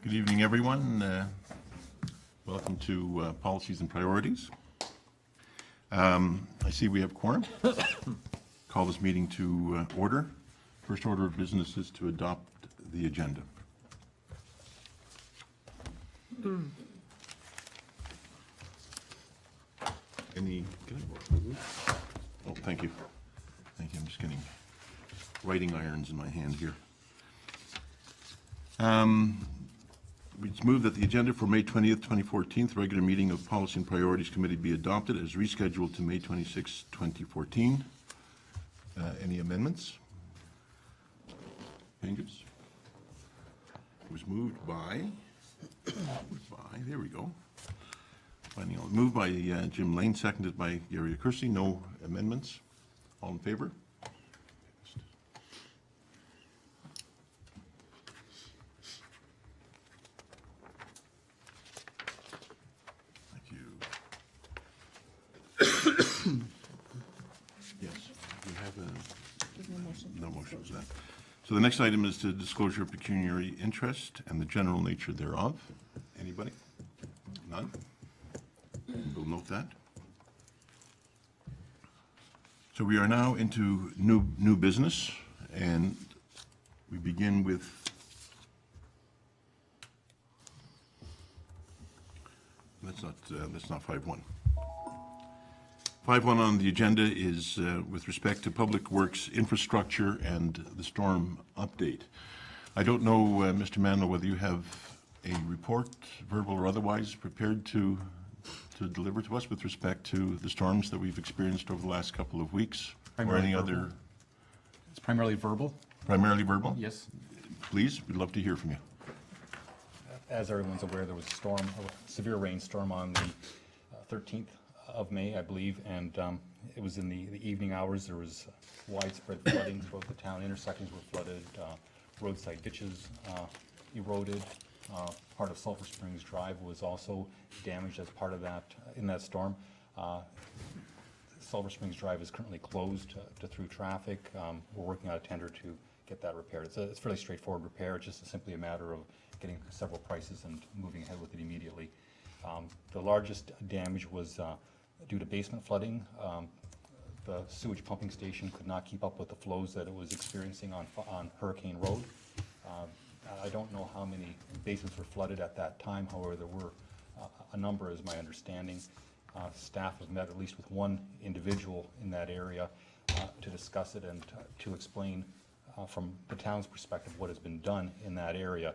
Good evening, everyone. Welcome to Policies and Priorities. I see we have quorum. Call this meeting to order. First order of business is to adopt the agenda. Oh, thank you. Thank you. I'm just getting writing irons in my hand here. It's moved that the agenda for May 20th, 2014, the regular meeting of Policy and Priorities Committee be adopted as rescheduled to May 26, 2014. Any amendments? Changes? It was moved by, there we go. Moved by Jim Lane, seconded by Gary Kersey. No amendments. All in favor? No motion to that. So the next item is to disclosure of pecuniary interest and the general nature thereof. Anybody? None? We'll note that. So we are now into new business, and we begin with that's not 5.1. 5.1 on the agenda is with respect to Public Works infrastructure and the storm update. I don't know, Mr. Manley, whether you have a report, verbal or otherwise, prepared to deliver to us with respect to the storms that we've experienced over the last couple of weeks, primarily or any verbal. other. It's primarily verbal. Primarily verbal? Yes. Please, we'd love to hear from you. As everyone's aware, there was a severe rainstorm on the 13th of May, I believe, and it was in the evening hours. There was widespread flooding throughout the town. Intersections were flooded, roadside ditches eroded. Part of Sulphur Springs Drive was also damaged as part of that in that storm. Sulphur Springs Drive is currently closed to through traffic. We're working on a tender to get that repaired. It's a fairly straightforward repair. It's just simply a matter of getting several prices and moving ahead with it immediately. The largest damage was due to basement flooding. The sewage pumping station could not keep up with the flows that it was experiencing on Hurricane Road. I don't know how many basements were flooded at that time. However, there were a number, is my understanding. Staff have met at least with one individual in that area to discuss it and to explain from the town's perspective what has been done in that area.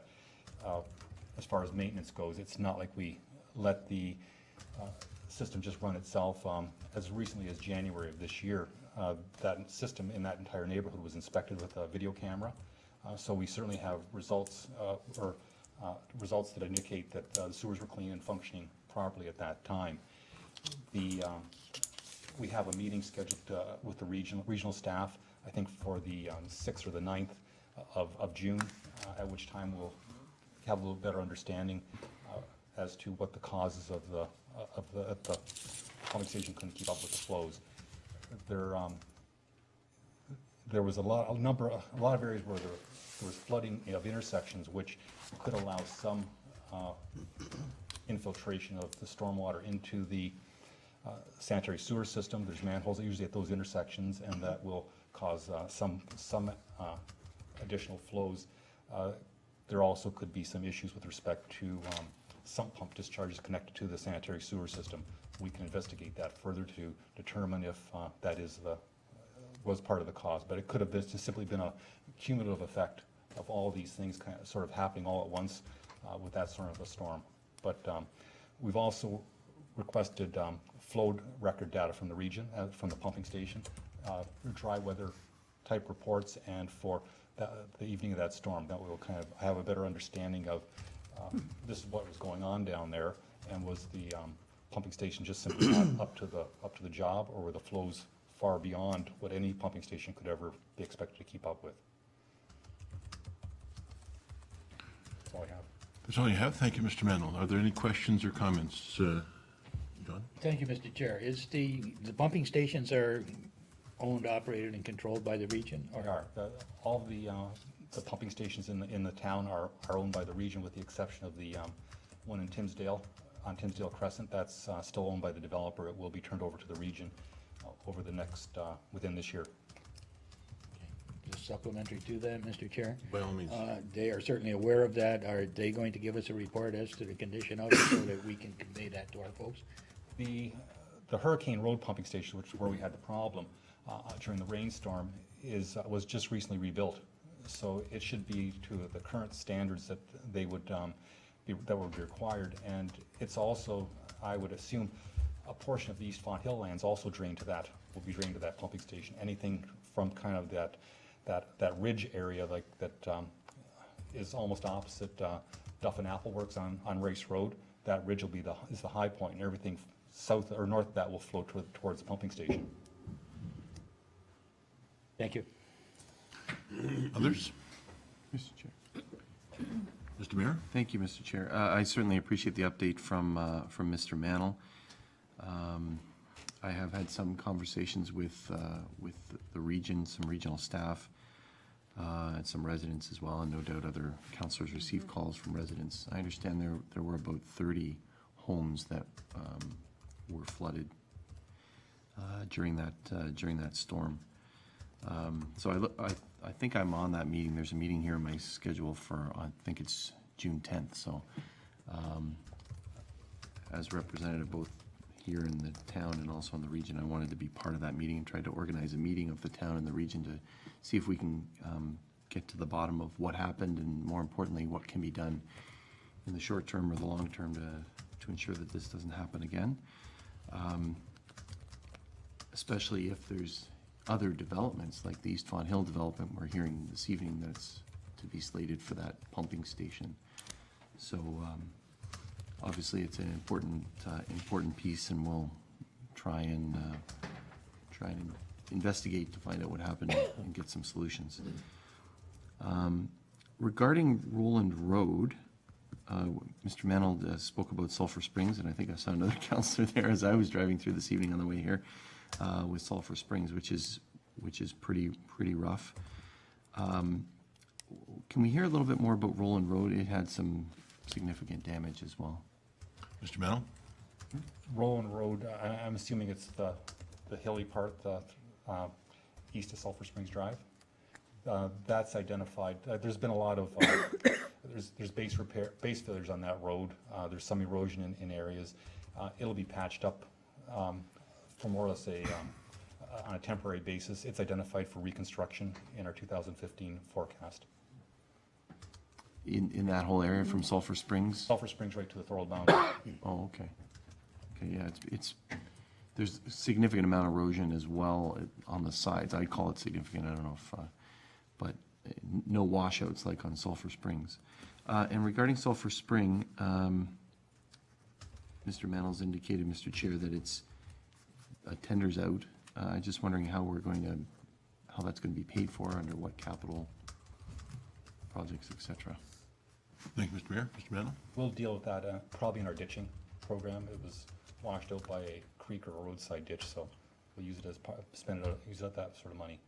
As far as maintenance goes, it's not like we let the system just run itself. As recently as January of this year, that system in that entire neighborhood was inspected with a video camera. So we certainly have results results that indicate that the sewers were clean and functioning properly at that time. We have a meeting scheduled with the regional staff, I think for the 6th or the 9th of June, at which time we'll have a little better understanding as to what the causes of the pumping station couldn't keep up with the flows. There was a lot of areas where there was flooding of intersections, which could allow some infiltration of the stormwater into the sanitary sewer system. There's manholes usually at those intersections, and that will cause some additional flows. There also could be some issues with respect to sump pump discharges connected to the sanitary sewer system. We can investigate that further to determine if that was part of the cause, but it could have just simply been a cumulative effect of all these things kind of sort of happening all at once with that sort of a storm. But we've also requested flow record data from the region, from the pumping station, dry weather type reports, and for the evening of that storm, that we will kind of have a better understanding of this is what was going on down there, and was the pumping station just simply not up to the job, or were the flows far beyond what any pumping station could ever be expected to keep up with. That's all I have. That's all you have. Thank you, Mr. Mandel. Are there any questions or comments? John? Thank you, Mr. Chair. Is the pumping stations are owned, operated, and controlled by the region? They are. All the the pumping stations in the town are owned by the region, with the exception of the one in Timsdale, on Timsdale Crescent. That's still owned by the developer. It will be turned over to the region over the next, within this year. Just supplementary to that, Mr. Chair? By all means. They are certainly aware of that. Are they going to give us a report as to the condition of it so that we can convey that to our folks? The Hurricane Road pumping station, which is where we had the problem during the rainstorm, was just recently rebuilt. So it should be to the current standards that they would that would be required. And it's also, I would assume, a portion of the East Font Hill lands also drained to that, will be drained to that pumping station. Anything from kind of that ridge area, like that is almost opposite Duff and Apple Works on Race Road, that ridge will be is the high point, and everything south or north of that will flow towards the pumping station. Thank you. Others? Mr. Chair. Mr. Mayor? Thank you, Mr. Chair. I certainly appreciate the update from Mr. Mannell. I have had some conversations with the region, some regional staff, and some residents as well, and no doubt other councillors received calls from residents. I understand there were about 30 homes that were flooded during that storm. So I think I'm on that meeting. There's a meeting here in my schedule for, I think it's June 10th. So as representative both here in the town and also in the region, I wanted to be part of that meeting and tried to organize a meeting of the town and the region to see if we can get to the bottom of what happened, and more importantly, what can be done in the short term or the long term to ensure that this doesn't happen again. Especially if there's other developments like the East Font Hill development we're hearing this evening that's to be slated for that pumping station. So obviously it's an important piece, and we'll try and investigate to find out what happened and get some solutions. Regarding Roland Road, Mr. Mannell spoke about Sulphur Springs, and I think I saw another councillor there as I was driving through this evening on the way here with Sulphur Springs, which is pretty rough. Can we hear a little bit more about Roland Road? It had some significant damage as well. Mr. Mannell? Roland Road, I'm assuming it's the hilly part, the east of Sulphur Springs Drive. That's identified. There's been a lot of there's base failures on that road. There's some erosion in areas. It'll be patched up for more or less on a temporary basis. It's identified for reconstruction in our 2015 forecast. In that whole area from Sulphur Springs? Sulphur Springs right to the Thorold boundary. Oh, okay. Okay, yeah, there's a significant amount of erosion as well on the sides. I'd call it significant. I don't know if, but no washouts like on Sulphur Springs. And regarding Sulphur Spring, Mr. Mannell's indicated, Mr. Chair, that it's tender's out. Just wondering how that's going to be paid for, under what capital projects, etc. Thank you, Mr. Mayor. Mr. Mannell? We'll deal with that probably in our ditching program. It was washed out by a creek or a roadside ditch, so we'll use it as use that sort of money.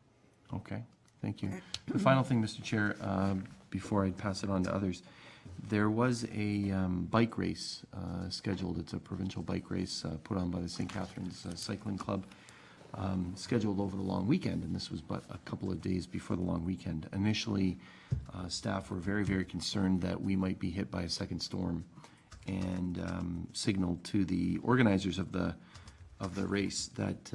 Okay, thank you. The final thing, Mr. Chair, before I pass it on to others, there was a bike race scheduled. It's a provincial bike race put on by the St. Catharines Cycling Club, scheduled over the long weekend, and this was but a couple of days before the long weekend. Initially, staff were very, very concerned that we might be hit by a second storm, and signaled to the organizers of the race that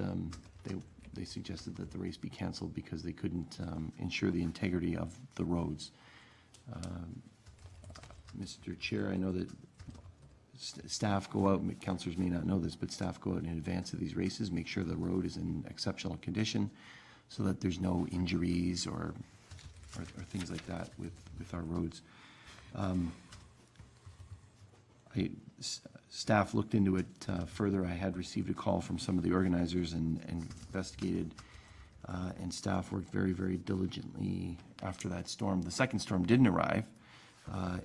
they suggested that the race be canceled because they couldn't ensure the integrity of the roads. Mr. Chair, I know that staff go out, councillors may not know this, but staff go out in advance of these races, make sure the road is in exceptional condition so that there's no injuries or things like that with our roads. Staff looked into it further. I had received a call from some of the organizers and investigated, and staff worked very, very diligently after that storm. The second storm didn't arrive,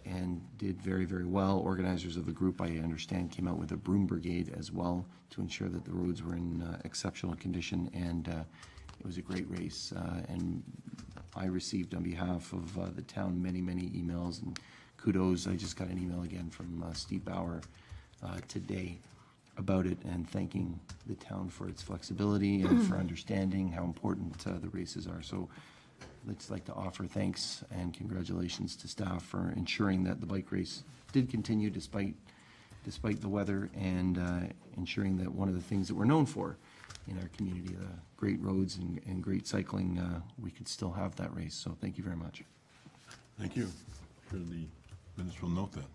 and did very, very well. Organizers of the group, I understand, came out with a broom brigade as well to ensure that the roads were in exceptional condition, and it was a great race. And I received on behalf of the town many, many emails and kudos. I just got an email again from Steve Bauer today about it and thanking the town for its flexibility and for understanding how important the races are. So I'd just like to offer thanks and congratulations to staff for ensuring that the bike race did continue despite the weather, and ensuring that one of the things that we're known for in our community, the great roads and great cycling, we could still have that race. So thank you very much. Thank you. Sure the minutes will note that.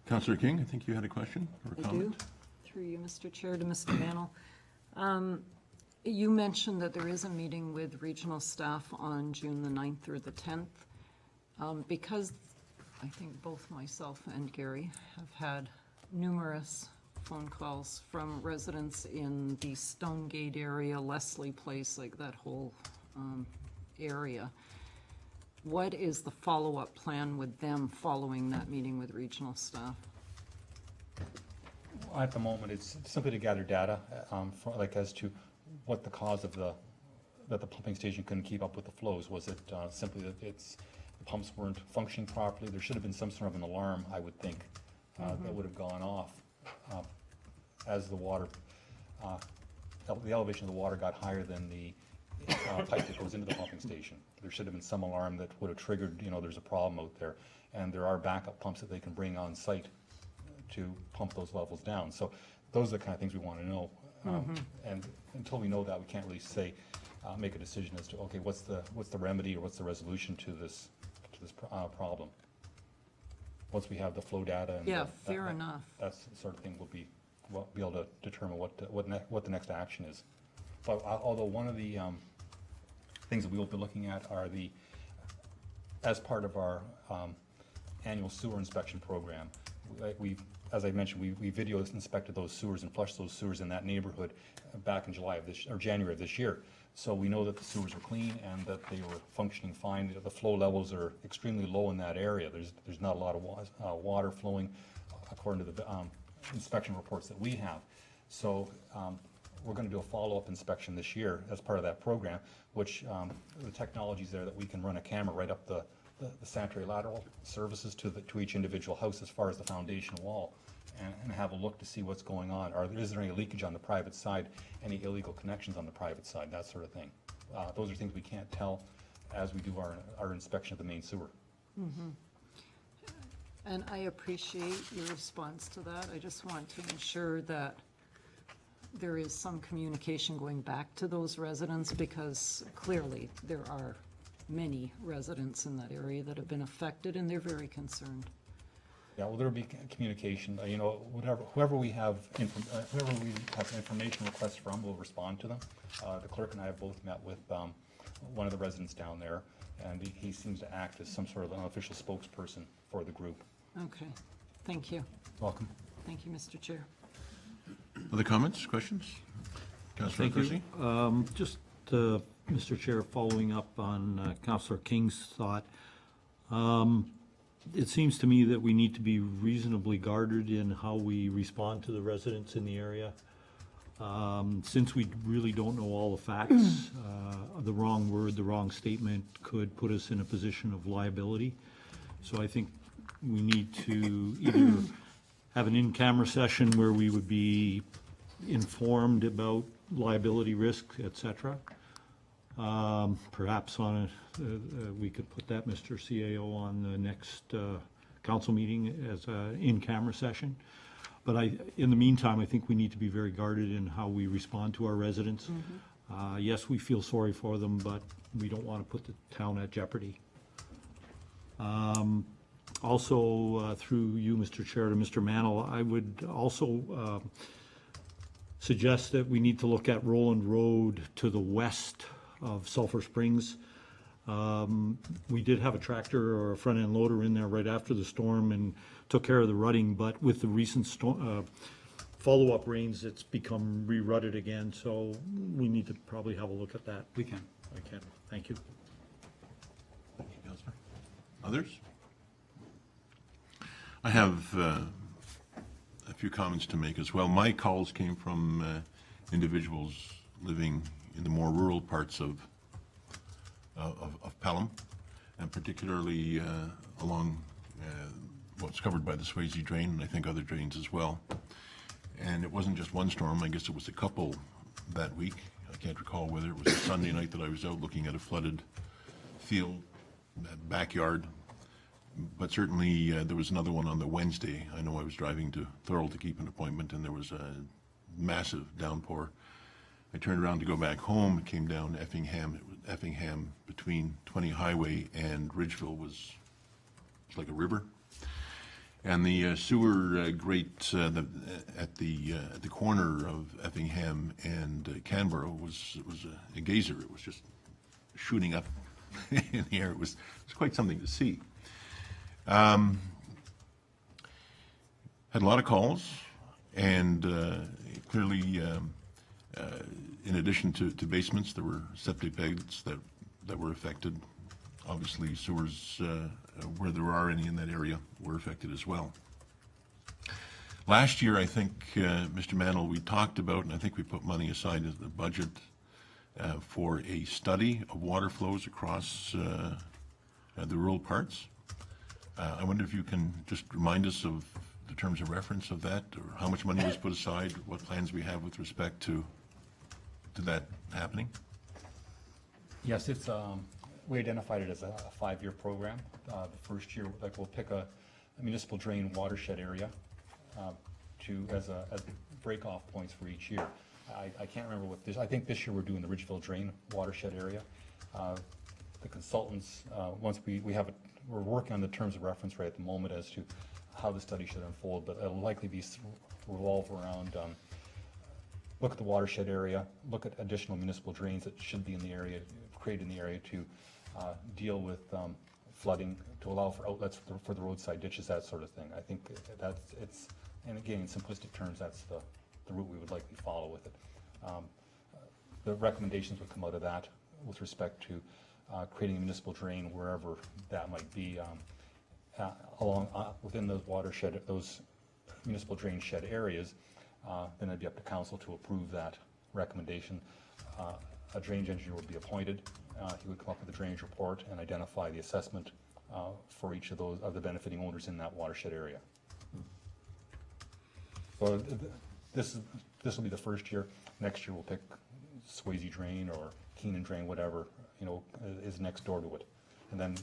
Councillor King, I think you had a question or a I comment? do. Through you, Mr. Chair, to Mr. Mannell. You mentioned that there is a meeting with regional staff on June the 9th or the 10th. Because I think both myself and Gary have had numerous phone calls from residents in the Stonegate area, Leslie Place, like that whole area. What is the follow-up plan with them following that meeting with regional staff? At the moment, it's simply to gather data, as to what the cause of that the pumping station couldn't keep up with the flows. Was it simply that the pumps weren't functioning properly? There should have been some sort of an alarm, I would think, that would have gone off as the water, the elevation of the water got higher than the pipe that goes into the pumping station. There should have been some alarm that would have triggered, there's a problem out there. And there are backup pumps that they can bring on site to pump those levels down. So those are the kind of things we want to know. And until we know that, we can't really say, make a decision as to, okay, what's the remedy or what's the resolution to this problem. Once we have the flow data and Yeah, fair enough. that's the sort of thing we'll be able to determine what the next action is. But although one of the things that we will be looking at are as part of our annual sewer inspection program, as I mentioned, we video inspected those sewers and flushed those sewers in that neighborhood back in January of this year. So we know that the sewers are clean and that they were functioning fine. The flow levels are extremely low in that area. There's not a lot of water flowing according to the inspection reports that we have. So we're going to do a follow-up inspection this year as part of that program, which the technology is there that we can run a camera right up the sanitary lateral services to each individual house as far as the foundation wall, and have a look to see what's going on. Is there any leakage on the private side, any illegal connections on the private side, that sort of thing. Those are things we can't tell as we do our inspection of the main sewer. And I appreciate your response to that. I just want to ensure that there is some communication going back to those residents, because clearly there are many residents in that area that have been affected, and they're very concerned. Yeah, well, there'll be communication, whoever we have information requests from, we'll respond to them. The clerk and I have both met with one of the residents down there, and he seems to act as some sort of an official spokesperson for the group. Okay, thank you. Welcome. Thank you, Mr. Chair. Other comments, questions? Councillor Thank you. Percy? Just, Mr. Chair, following up on Councillor King's thought, it seems to me that we need to be reasonably guarded in how we respond to the residents in the area. Since we really don't know all the facts, the wrong word, the wrong statement could put us in a position of liability. So I think we need to either have an in-camera session where we would be informed about liability risks, et cetera. Perhaps we could put that, Mr. CAO, on the next council meeting as an in-camera session. But in the meantime, I think we need to be very guarded in how we respond to our residents. Yes, we feel sorry for them, but we don't want to put the town at jeopardy. Also, through you, Mr. Chair, to Mr. Mannell, I would also suggest that we need to look at Roland Road to the west of Sulphur Springs. We did have a tractor or a front-end loader in there right after the storm and took care of the rutting, but with the recent follow-up rains, it's become re-rutted again, so we need to probably have a look at that. We can. Thank you. Thank you, Councillor. Others? I have a few comments to make as well. My calls came from individuals living in the more rural parts of of Pelham, and particularly along what's covered by the Swayze drain, and I think other drains as well. And it wasn't just one storm, I guess it was a couple that week. I can't recall whether it was a Sunday night that I was out looking at a flooded field, backyard, but certainly there was another one on the Wednesday. I know I was driving to Thurl to keep an appointment, and there was a massive downpour. I turned around to go back home. It came down Effingham between 20 Highway and Ridgeville was like a river. And the sewer grate at the corner of Effingham and Canberra was a geyser. It was just shooting up in the air. It was quite something to see. Had a lot of calls, and clearly, in addition to basements, there were septic beds that were affected. Obviously, sewers, where there are any in that area, were affected as well. Last year, I think, Mr. Mantle, we talked about, and I think we put money aside in the budget for a study of water flows across the rural parts. I wonder if you can just remind us of the terms of reference of that, or how much money was put aside, what plans we have with respect to that happening? Yes, it's, we identified it as a 5-year program. The first year, like, we'll pick a municipal drain watershed area as break-off points for each year. I can't remember what this, I think this year we're doing the Ridgeville drain watershed area. The consultants, once we're working on the terms of reference right at the moment as to how the study should unfold, but it'll likely be revolve around look at the watershed area, look at additional municipal drains that should be in the area, created in the area to deal with flooding, to allow for outlets for the roadside ditches, that sort of thing. I think it's, and again, in simplistic terms, that's the route we would likely follow with it. The recommendations would come out of that with respect to creating a municipal drain wherever that might be along within those watershed, those municipal drain shed areas. Then it'd be up to council to approve that recommendation. A drainage engineer would be appointed. He would come up with a drainage report and identify the assessment for each of those of the benefiting owners in that watershed area. So this will be the first year. Next year we'll pick Swayze drain or Keenan drain, whatever is next door to it. And then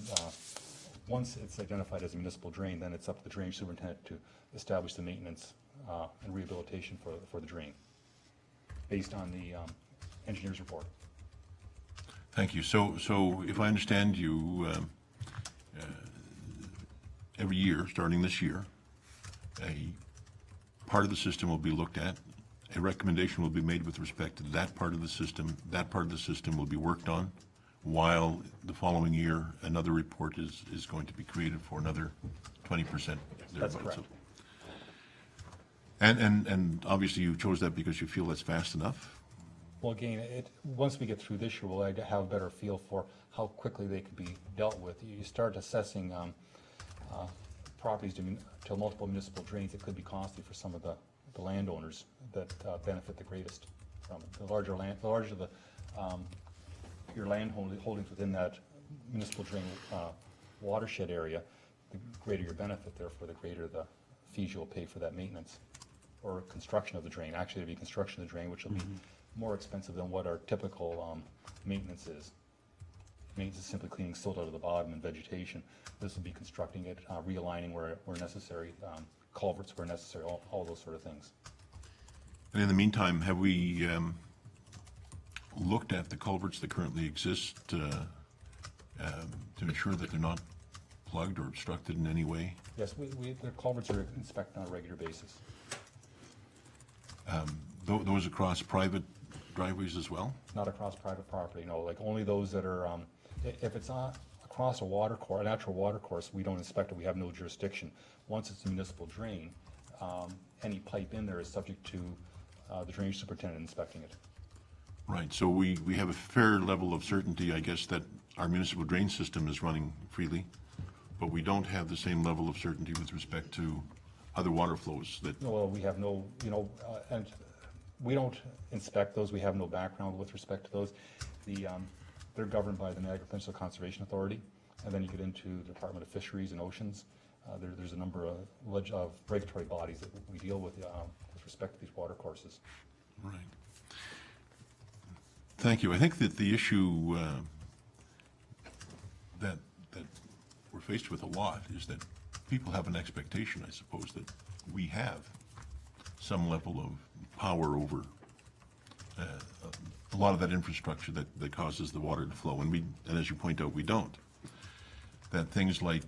once it's identified as a municipal drain, then it's up to the drainage superintendent to establish the maintenance and rehabilitation for the drain based on the engineer's report. Thank you. So if I understand you, every year, starting this year, a part of the system will be looked at. A recommendation will be made with respect to that part of the system. That part of the system will be worked on, while the following year, another report is going to be created for another 20%. That's correct. And obviously you chose that because you feel that's fast enough? Well, again, once we get through this year, we'll have a better feel for how quickly they could be dealt with. You start assessing properties to multiple municipal drains. It could be costly for some of the landowners that benefit the greatest from it. The larger your land holdings within that municipal drain watershed area, the greater your benefit, therefore the greater the fees you'll pay for that maintenance or construction of the drain. Actually, it'll be construction of the drain, which will be more expensive than what our typical maintenance is. Maintenance is simply cleaning silt out of the bottom and vegetation. This will be constructing it, realigning where necessary, culverts where necessary, all those sort of things. And in the meantime, have we looked at the culverts that currently exist to ensure that they're not plugged or obstructed in any way? Yes, the culverts are inspected on a regular basis. Those across private driveways as well? Not across private property, no. Like only those that are, if it's across a water course, a natural water course, we don't inspect it. We have no jurisdiction. Once it's a municipal drain, any pipe in there is subject to the drainage superintendent inspecting it. Right. So we have a fair level of certainty, I guess, that our municipal drain system is running freely, but we don't have the same level of certainty with respect to other water flows that. Well, we have no, and we don't inspect those. We have no background with respect to those. The they're governed by the Niagara Peninsula Conservation Authority, and then you get into the Department of Fisheries and Oceans. There's a number of regulatory bodies that we deal with respect to these water courses. Right. Thank you. I think that the issue that we're faced with a lot is that people have an expectation, I suppose, that we have some level of power over a lot of that infrastructure that causes the water to flow, and as you point out, we don't. That things like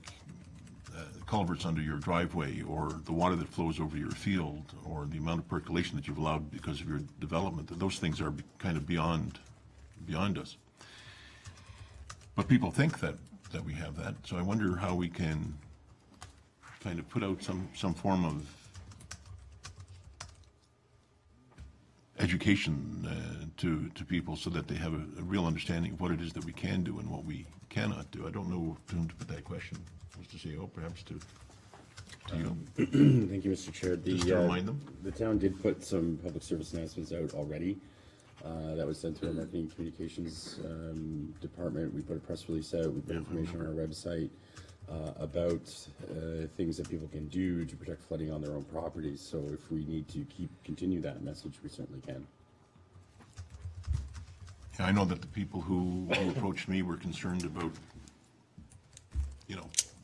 culverts under your driveway, or the water that flows over your field, or the amount of percolation that you've allowed because of your development, that those things are kind of beyond us. But people think that we have that, so I wonder how we can kind of put out some form of education to people so that they have a real understanding of what it is that we can do and what we cannot do. I don't know to whom to put that question. Mr. CEO, perhaps to you. Thank you, Mr. Chair. Just to remind them. The town did put some public service announcements out already. That was sent to our marketing communications department. We put a press release out. We put information on our website about things that people can do to protect flooding on their own properties. So if we need to continue that message, we certainly can. Yeah, I know that the people who approached me were concerned about,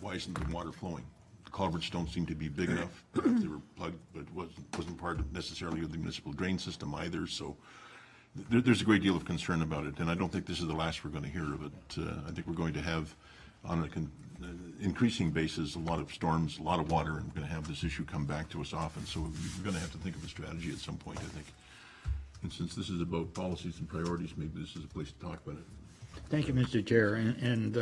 why isn't the water flowing? The culverts don't seem to be big enough. They were plugged, but it wasn't part necessarily of the municipal drain system either. So there's a great deal of concern about it, and I don't think this is the last we're going to hear of it. I think we're going to have, on an increasing basis, a lot of storms, a lot of water, and we're going to have this issue come back to us often. So we're going to have to think of a strategy at some point, I think. And since this is about policies and priorities, maybe this is a place to talk about it. Thank you, Mr. Chair, and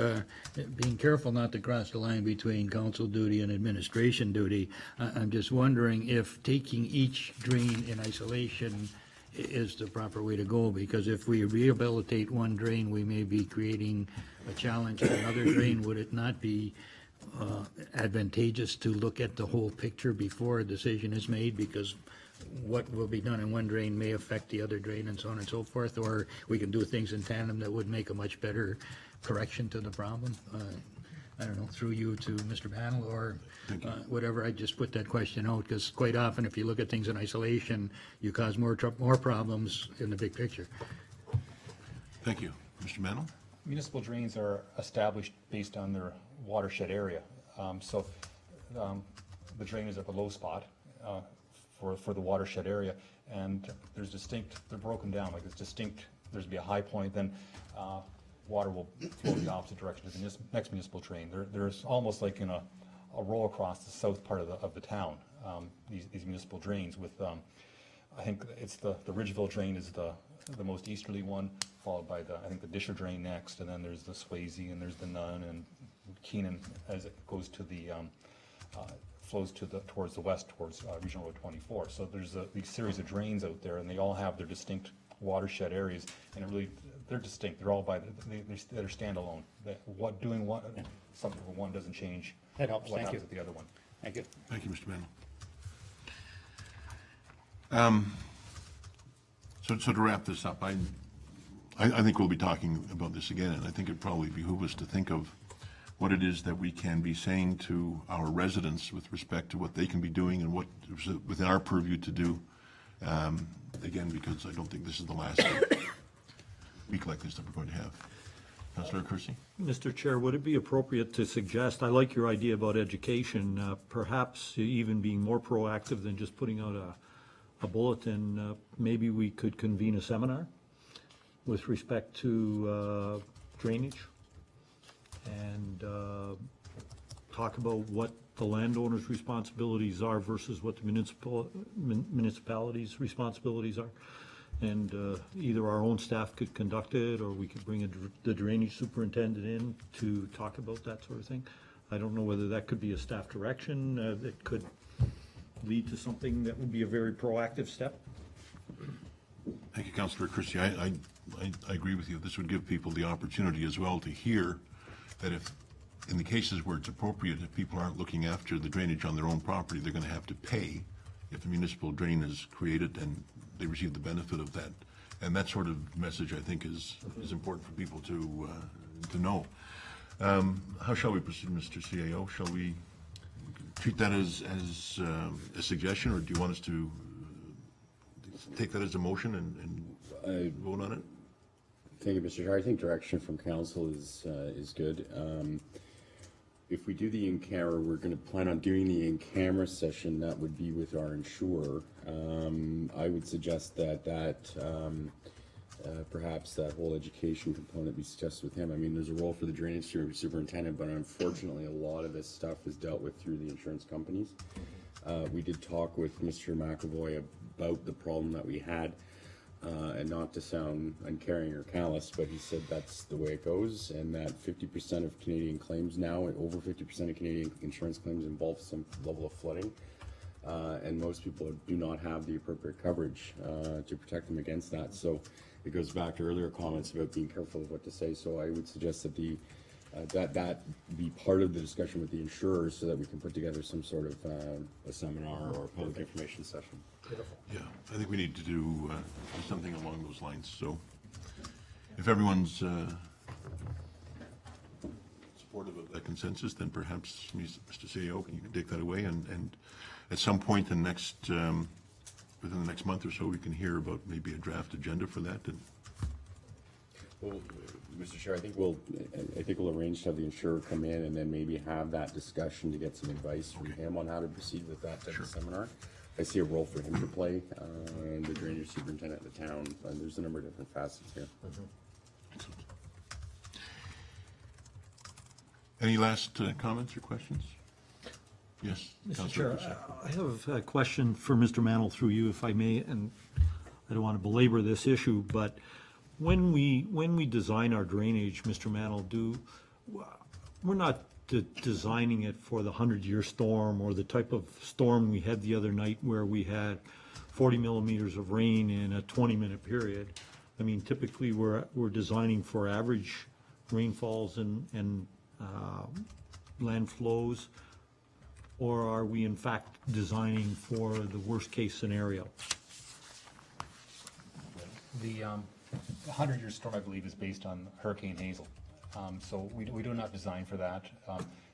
being careful not to cross the line between council duty and administration duty, I'm just wondering if taking each drain in isolation is the proper way to go, because if we rehabilitate one drain, we may be creating a challenge for another drain. Would it not be advantageous to look at the whole picture before a decision is made, because what will be done in one drain may affect the other drain and so on and so forth, or we can do things in tandem that would make a much better correction to the problem? I don't know, through you to Mr. Battle or whatever. I just put that question out because quite often if you look at things in isolation, you cause more problems in the big picture. Thank you. Mr. Mantle? Municipal drains are established based on their watershed area. So the drain is at the low spot for the watershed area, and they're broken down, like it's distinct. There's be a high point, then water will flow the opposite direction to the next municipal drain. There's almost like in a row across the south part of the town, these municipal drains with, I think it's the Ridgeville drain is the most easterly one, followed by I think the Disher drain next, and then there's the Swayze, and there's the Nunn, and Keenan as it goes to the, flows towards the west, towards Regional Road 24. So there's these series of drains out there, and they all have their distinct watershed areas, and they're distinct. They're all they're standalone. Something for one doesn't change. That helps. What Thank happens you. with the other one. Thank you. Thank you, Mr. Mantle. So to wrap this up, I think we'll be talking about this again, and I think it probably behooves us to think of what it is that we can be saying to our residents with respect to what they can be doing and what is within our purview to do. Again, because I don't think this is the last week like this that we're going to have. Councillor Kersey? Mr. Chair, would it be appropriate to suggest, I like your idea about education, perhaps even being more proactive than just putting out a bulletin, maybe we could convene a seminar with respect to drainage and talk about what the landowner's responsibilities are versus what the municipality's responsibilities are. And either our own staff could conduct it, or we could bring the drainage superintendent in to talk about that sort of thing. I don't know whether that could be a staff direction that could lead to something that would be a very proactive step. Thank you, Councillor Kersey. I agree with you. This would give people the opportunity as well to hear that if, in the cases where it's appropriate, if people aren't looking after the drainage on their own property, they're going to have to pay if the municipal drain is created and they receive the benefit of that And that sort of message, I think, is important for people to know. How shall we proceed, Mr. CAO? Shall we treat that as a suggestion, or do you want us to take that as a motion and vote on it? Thank you, Mr. Chair. I think direction from council is good. If we do the in-camera, we're going to plan on doing the in-camera session. That would be with our insurer. I would suggest that perhaps that whole education component be discussed with him. I mean, there's a role for the drainage superintendent, but unfortunately, a lot of this stuff is dealt with through the insurance companies. We did talk with Mr. McAvoy about the problem that we had. And not to sound uncaring or callous, but he said that's the way it goes, and that 50% of Canadian claims now, over 50% of Canadian insurance claims involve some level of flooding, and most people do not have the appropriate coverage to protect them against that. So it goes back to earlier comments about being careful of what to say. So I would suggest that that be part of the discussion with the insurers, so that we can put together some sort of a seminar or a public information session. Yeah, I think we need to do something along those lines. So if everyone's supportive of that consensus, then perhaps Mr. CEO, you can take that away, and at some point in within the next month or so, we can hear about maybe a draft agenda for that. Well, Mr. Chair, I think we'll arrange to have the insurer come in and then maybe have that discussion to get some advice from him on how to proceed with that type of seminar. I see a role for him to play, and the drainage superintendent of the town, and there's a number of different facets here. Excellent. Any last comments or questions? Yes, Mr. Councillor Chair, Rousseau. I have a question for Mr. Mantle through you, if I may, and I don't want to belabor this issue, but when we design our drainage, Mr. Mantle, we're not designing it for the 100-year storm or the type of storm we had the other night where we had 40 millimeters of rain in a 20-minute period. I mean, typically we're designing for average rainfalls and land flows, or are we in fact designing for the worst-case scenario? The 100-year storm, I believe, is based on Hurricane Hazel. So we do not design for that.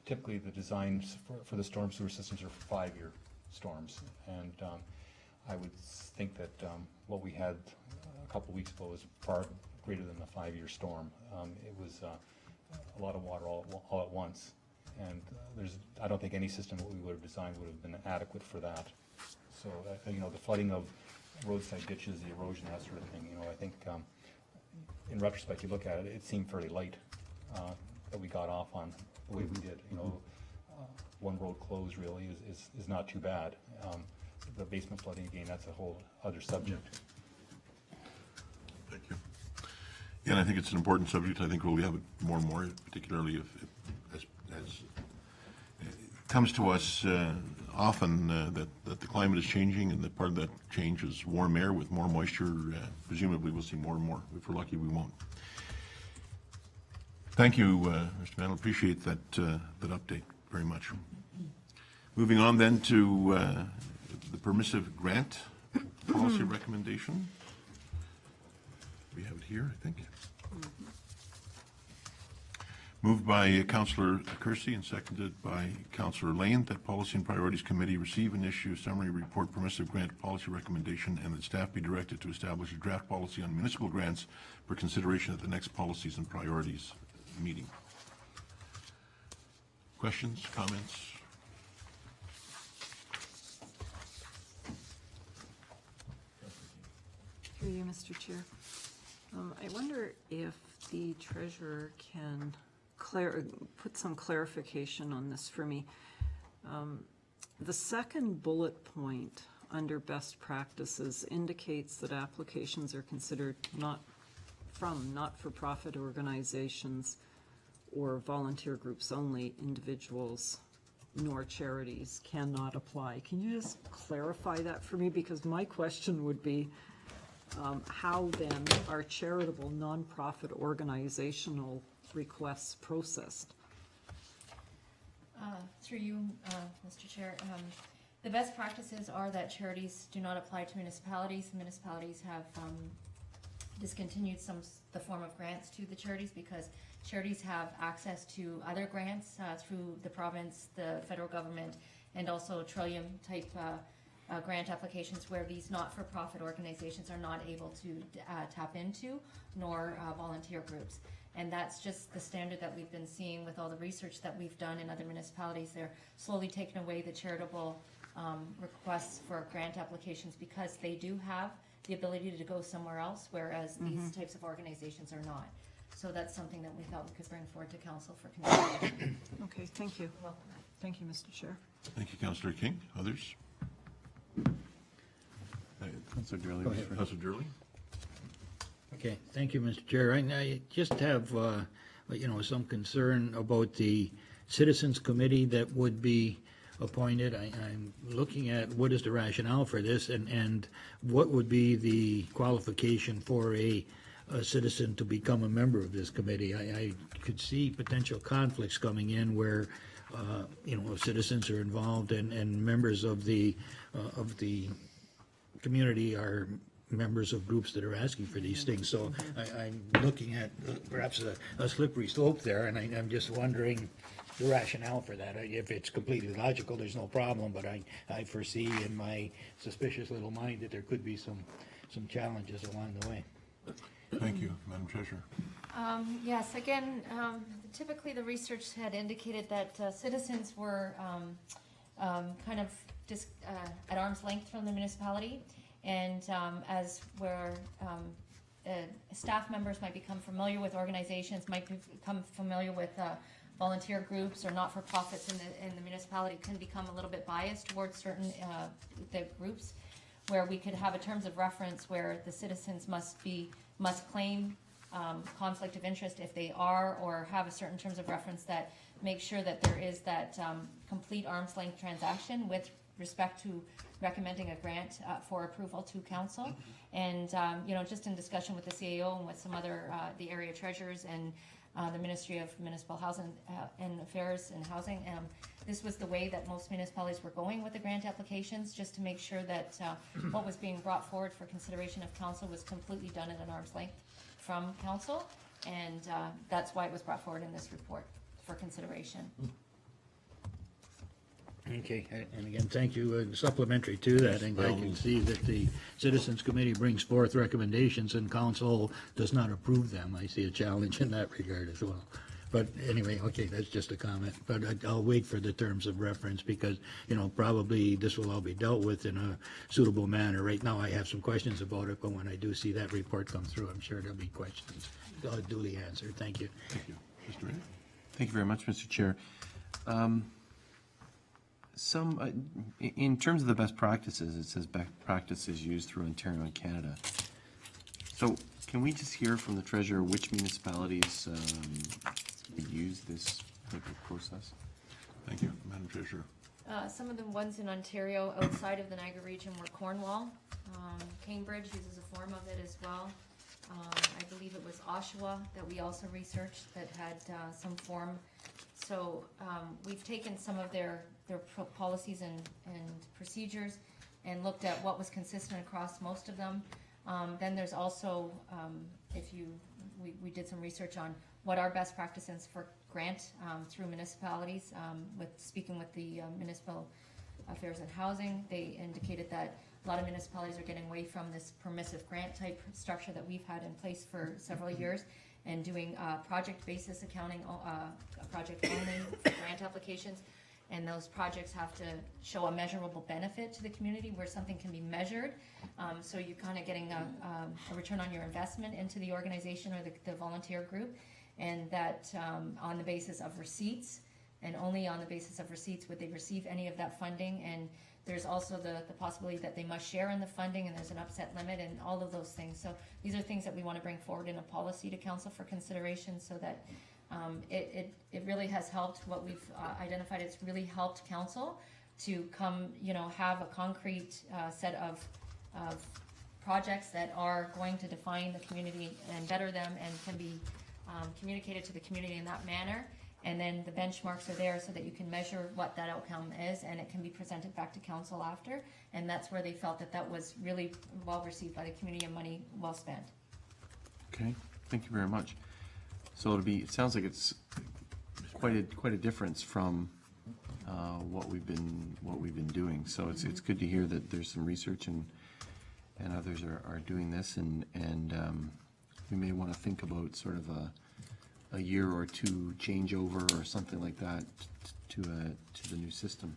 Typically, the designs for the storm sewer systems are 5-year storms. And I would think that what we had a couple weeks ago was far greater than the 5-year storm. It was a lot of water all at once. And I don't think any system that we would have designed would have been adequate for that. So, the flooding of roadside ditches, the erosion, that sort of thing, I think in retrospect, you look at it, it seemed fairly light that we got off on the way we did. One road closed really is not too bad. The basement flooding, again, that's a whole other subject. Thank you. Yeah, and I think it's an important subject. I think we'll have it more and more, particularly as it comes to us often that the climate is changing, and that part of that change is warm air with more moisture. Presumably, we'll see more and more. If we're lucky, we won't. Thank you, Mr. Mantle. Appreciate that update very much. Moving on then to the permissive grant policy recommendation. We have it here, I think. Moved by Councillor Kersey and seconded by Councillor Lane that Policy and Priorities Committee receive and issue a summary report permissive grant policy recommendation, and that staff be directed to establish a draft policy on municipal grants for consideration at the next Policies and Priorities meeting. Questions, comments? Through you, Mr. Chair. I wonder if the treasurer can put some clarification on this for me. The second bullet point under best practices indicates that applications are considered from not-for-profit organizations or volunteer groups only. Individuals nor charities cannot apply. Can you just clarify that for me? Because my question would be, how then are charitable nonprofit organizational requests processed? Through you, Mr. Chair, the best practices are that charities do not apply to municipalities. Municipalities have discontinued the form of grants to the charities because charities have access to other grants through the province, the federal government, and also Trillium type grant applications where these not-for-profit organizations are not able to tap into, nor volunteer groups. And that's just the standard that we've been seeing with all the research that we've done in other municipalities. They're slowly taking away the charitable requests for grant applications because they do have the ability to go somewhere else, whereas these types of organizations are not. So that's something that we thought we could bring forward to council for consideration. Okay, thank you. Thank you, Mr. Chair. Thank you, Councillor King. Others? Councillor Durley. Go ahead. Councillor Durley? Okay, thank you, Mr. Chair. I just have, some concern about the Citizens Committee that would be appointed. I'm looking at what is the rationale for this and what would be the qualification for a citizen to become a member of this committee. I could see potential conflicts coming in where, citizens are involved and members of the community are members of groups that are asking for these things. So I'm looking at perhaps a slippery slope there, and I'm just wondering the rationale for that. If it's completely logical, there's no problem, but I foresee in my suspicious little mind that there could be some challenges along the way. Thank you, Madam Treasurer. Yes, again, typically the research had indicated that citizens were kind of just at arm's length from the municipality, and as where staff members might become familiar with organizations, might become familiar with volunteer groups or not-for-profits in the municipality, can become a little bit biased towards certain the groups, where we could have a terms of reference where the citizens must claim conflict of interest if they are, or have a certain terms of reference that make sure that there is that complete arm's length transaction with respect to recommending a grant for approval to council. And just in discussion with the CAO and with some other the area treasurers and the Ministry of Municipal Housing and Affairs and Housing, this was the way that most municipalities were going with the grant applications, just to make sure that what was being brought forward for consideration of council was completely done at an arm's length from council, and that's why it was brought forward in this report for consideration. Okay, and again, thank you. Supplementary to that, and I can see that the Citizens Committee brings forth recommendations and council does not approve them. I see a challenge in that regard as well. But anyway, okay, that's just a comment. But I'll wait for the terms of reference because, probably this will all be dealt with in a suitable manner. Right now, I have some questions about it, but when I do see that report come through, I'm sure there'll be questions duly answered. Thank you. Thank you. Mr. Ray? Thank you very much, Mr. Chair. In terms of the best practices, it says best practices used through Ontario and Canada. So can we just hear from the treasurer which municipalities use this type of process? Thank you, Madam Treasurer. Some of the ones in Ontario outside of the Niagara region were Cornwall. Cambridge uses a form of it as well. I believe it was Oshawa that we also researched that had some form. So we've taken some of their policies and procedures and looked at what was consistent across most of them. Then there's also, we did some research on what are best practices for grant through municipalities. Speaking with the Municipal Affairs and Housing, they indicated that a lot of municipalities are getting away from this permissive grant type structure that we've had in place for several years and doing project basis accounting, project only grant applications. And those projects have to show a measurable benefit to the community where something can be measured. So you're kind of getting a return on your investment into the organization or the volunteer group. And that on the basis of receipts, and only on the basis of receipts would they receive any of that funding. And there's also the possibility that they must share in the funding, and there's an upset limit and all of those things. So these are things that we want to bring forward in a policy to council for consideration, so that it really has helped what we've identified. It's really helped council to come, have a concrete set of projects that are going to define the community and better them and can be communicated to the community in that manner. And then the benchmarks are there so that you can measure what that outcome is, and it can be presented back to council after. And that's where they felt that was really well received by the community and money well spent. Okay, thank you very much. So it sounds like it's quite a difference from what we've been doing. So it's good to hear that there's some research and others are doing this, and we may want to think about sort of a year or two changeover or something like that to the new system.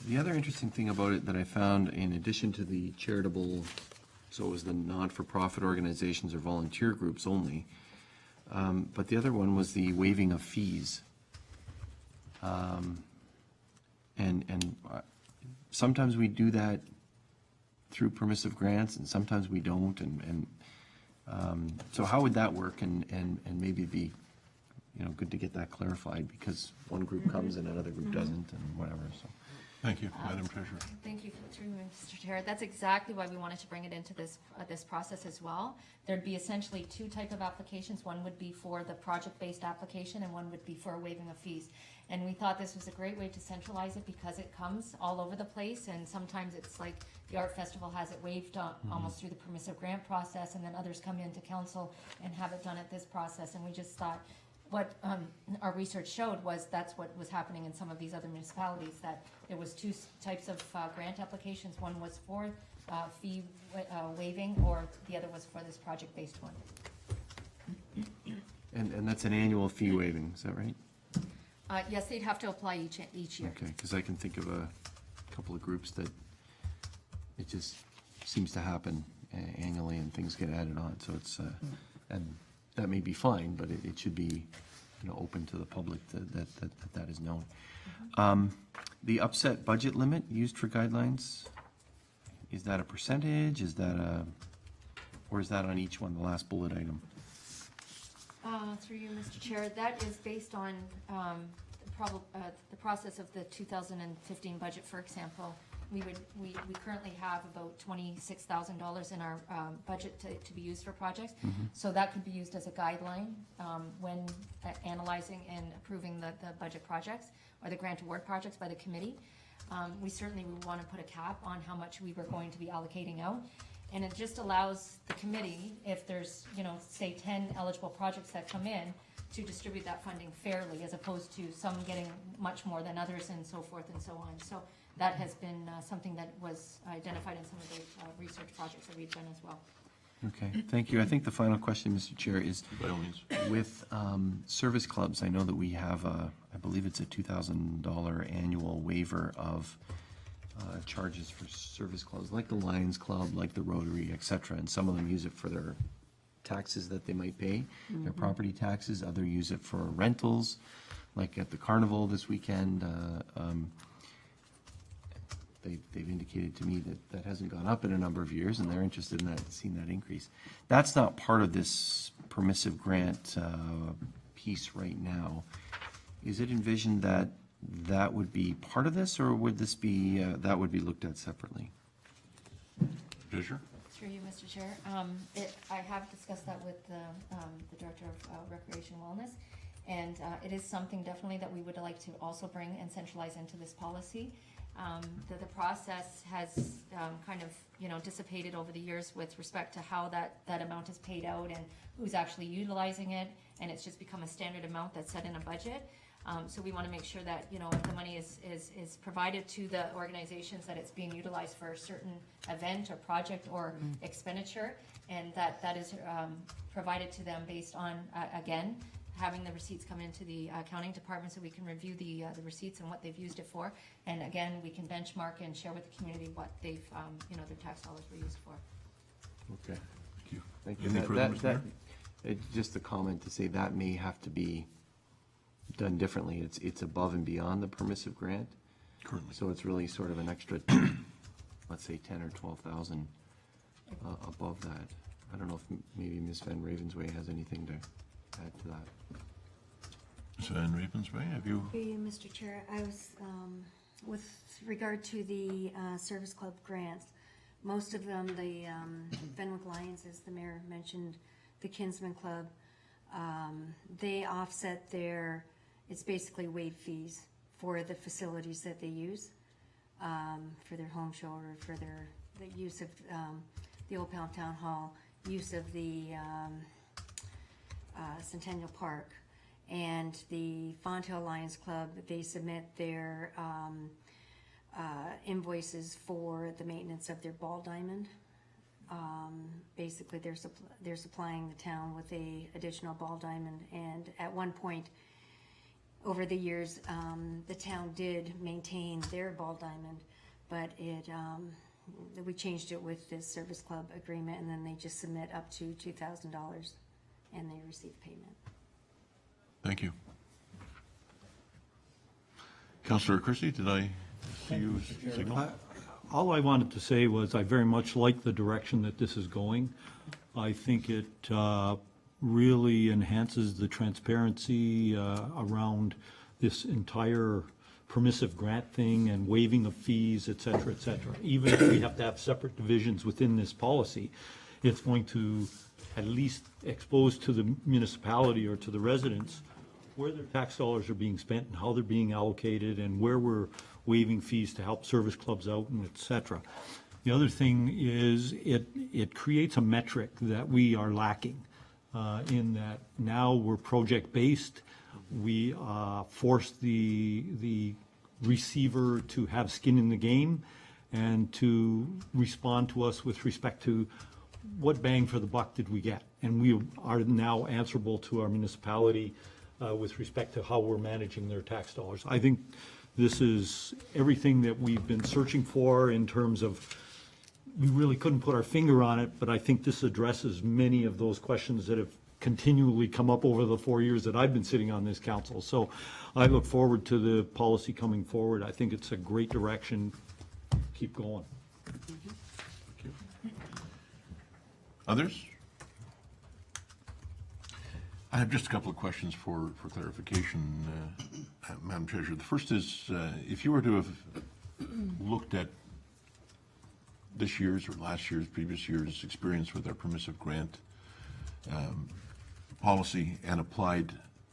The other interesting thing about it that I found, in addition to the charitable, so it was the not-for-profit organizations or volunteer groups only, but the other one was the waiving of fees. And sometimes we do that through permissive grants, and sometimes we don't, and so how would that work, and maybe be, good to get that clarified, because one group comes and another group doesn't, and whatever, so. Thank you, Madam Treasurer. Thank you, Mr. Chair. That's exactly why we wanted to bring it into this process as well. There'd be essentially two type of applications. One would be for the project-based application, and one would be for a waiving of fees. And we thought this was a great way to centralize it, because it comes all over the place, and sometimes it's like the Art Festival has it waived almost through the permissive grant process, and then others come into council and have it done at this process. And we just thought, what our research showed was that's what was happening in some of these other municipalities, that there was two types of grant applications. One was for fee waiving, or the other was for this project-based one. And that's an annual fee waiving, is that right? Yes, they'd have to apply each year. Okay, because I can think of a couple of groups that it just seems to happen annually, and things get added on, so it's, and that may be fine, but it should be, open to the public that is known. The upset budget limit used for guidelines, is that a percentage, or is that on each one, the last bullet item? Through you, Mr. Chair, that is based on the process of the 2015 budget, for example. We currently have about $26,000 in our budget to be used for projects. So that could be used as a guideline when analyzing and approving the budget projects or the grant award projects by the committee. We certainly would want to put a cap on how much we were going to be allocating out. And it just allows the committee, if there's, say 10 eligible projects that come in, to distribute that funding fairly, as opposed to some getting much more than others, and so forth and so on. So that has been something that was identified in some of the research projects that we've done as well. Okay, thank you. I think the final question, Mr. Chair, is By all means. with service clubs. I know that we have I believe it's a $2,000 annual waiver of charges for service clubs, like the Lions Club, like the Rotary, et cetera, and some of them use it for their taxes that they might pay, their property taxes. Others use it for rentals, like at the carnival this weekend. They've indicated to me that hasn't gone up in a number of years, and they're interested in that, seeing that increase. That's not part of this permissive grant piece right now. Is it envisioned that would be part of this, or would this be, that would be looked at separately? Treasurer? Through you, Mr. Chair. I have discussed that with the Director of Recreation Wellness, and it is something definitely that we would like to also bring and centralize into this policy. The process has kind of, dissipated over the years with respect to how that amount is paid out and who's actually utilizing it, and it's just become a standard amount that's set in a budget. So we want to make sure that, if the money is provided to the organizations, that it's being utilized for a certain event or project or expenditure, and that is provided to them based on, again, having the receipts come into the accounting department so we can review the receipts and what they've used it for. And again, we can benchmark and share with the community what they've, their tax dollars were used for. Okay. Thank you. Thank you. Anything further, Mr. Mayor? Just a comment to say that may have to be done differently. It's above and beyond the permissive grant. Currently. So it's really sort of an extra, let's say 10 or 12,000 above that. I don't know if maybe Ms. Van Ravensway has anything to add to that. Ms. Van Ravensway, have you? Mr. Chair, I was, with regard to the service club grants, most of them, the Fenwick Lions, as the mayor mentioned, the Kinsman Club, they offset it's basically waived fees for the facilities that they use, for their home show or for the use of the Old Pelham Town Hall, use of the Centennial Park. And the Fonthill Lions Club, they submit their invoices for the maintenance of their ball diamond. Basically, they're supplying the town with a additional ball diamond, and at one point, over the years, the town did maintain their ball diamond, but we changed it with this service club agreement, and then they just submit up to $2,000, and they receive payment. Thank you. Councillor Christie, did I see you signal? All I wanted to say was I very much like the direction that this is going. I think it really enhances the transparency around this entire permissive grant thing and waiving of fees, et cetera, et cetera. Even if we have to have separate divisions within this policy, it's going to at least expose to the municipality or to the residents where their tax dollars are being spent and how they're being allocated and where we're waiving fees to help service clubs out and et cetera. The other thing is it creates a metric that we are lacking in that now we're project-based. We force the receiver to have skin in the game and to respond to us with respect to what bang for the buck did we get. And we are now answerable to our municipality with respect to how we're managing their tax dollars. I think this is everything that we've been searching for in terms of, we really couldn't put our finger on it, but I think this addresses many of those questions that have continually come up over the 4 years that I've been sitting on this council. So I look forward to the policy coming forward. I think it's a great direction. Keep going. Others? I have just a couple of questions for clarification, Madam Treasurer. The first is, if you were to have looked at this year's or last year's, previous year's experience with our permissive grant policy and applied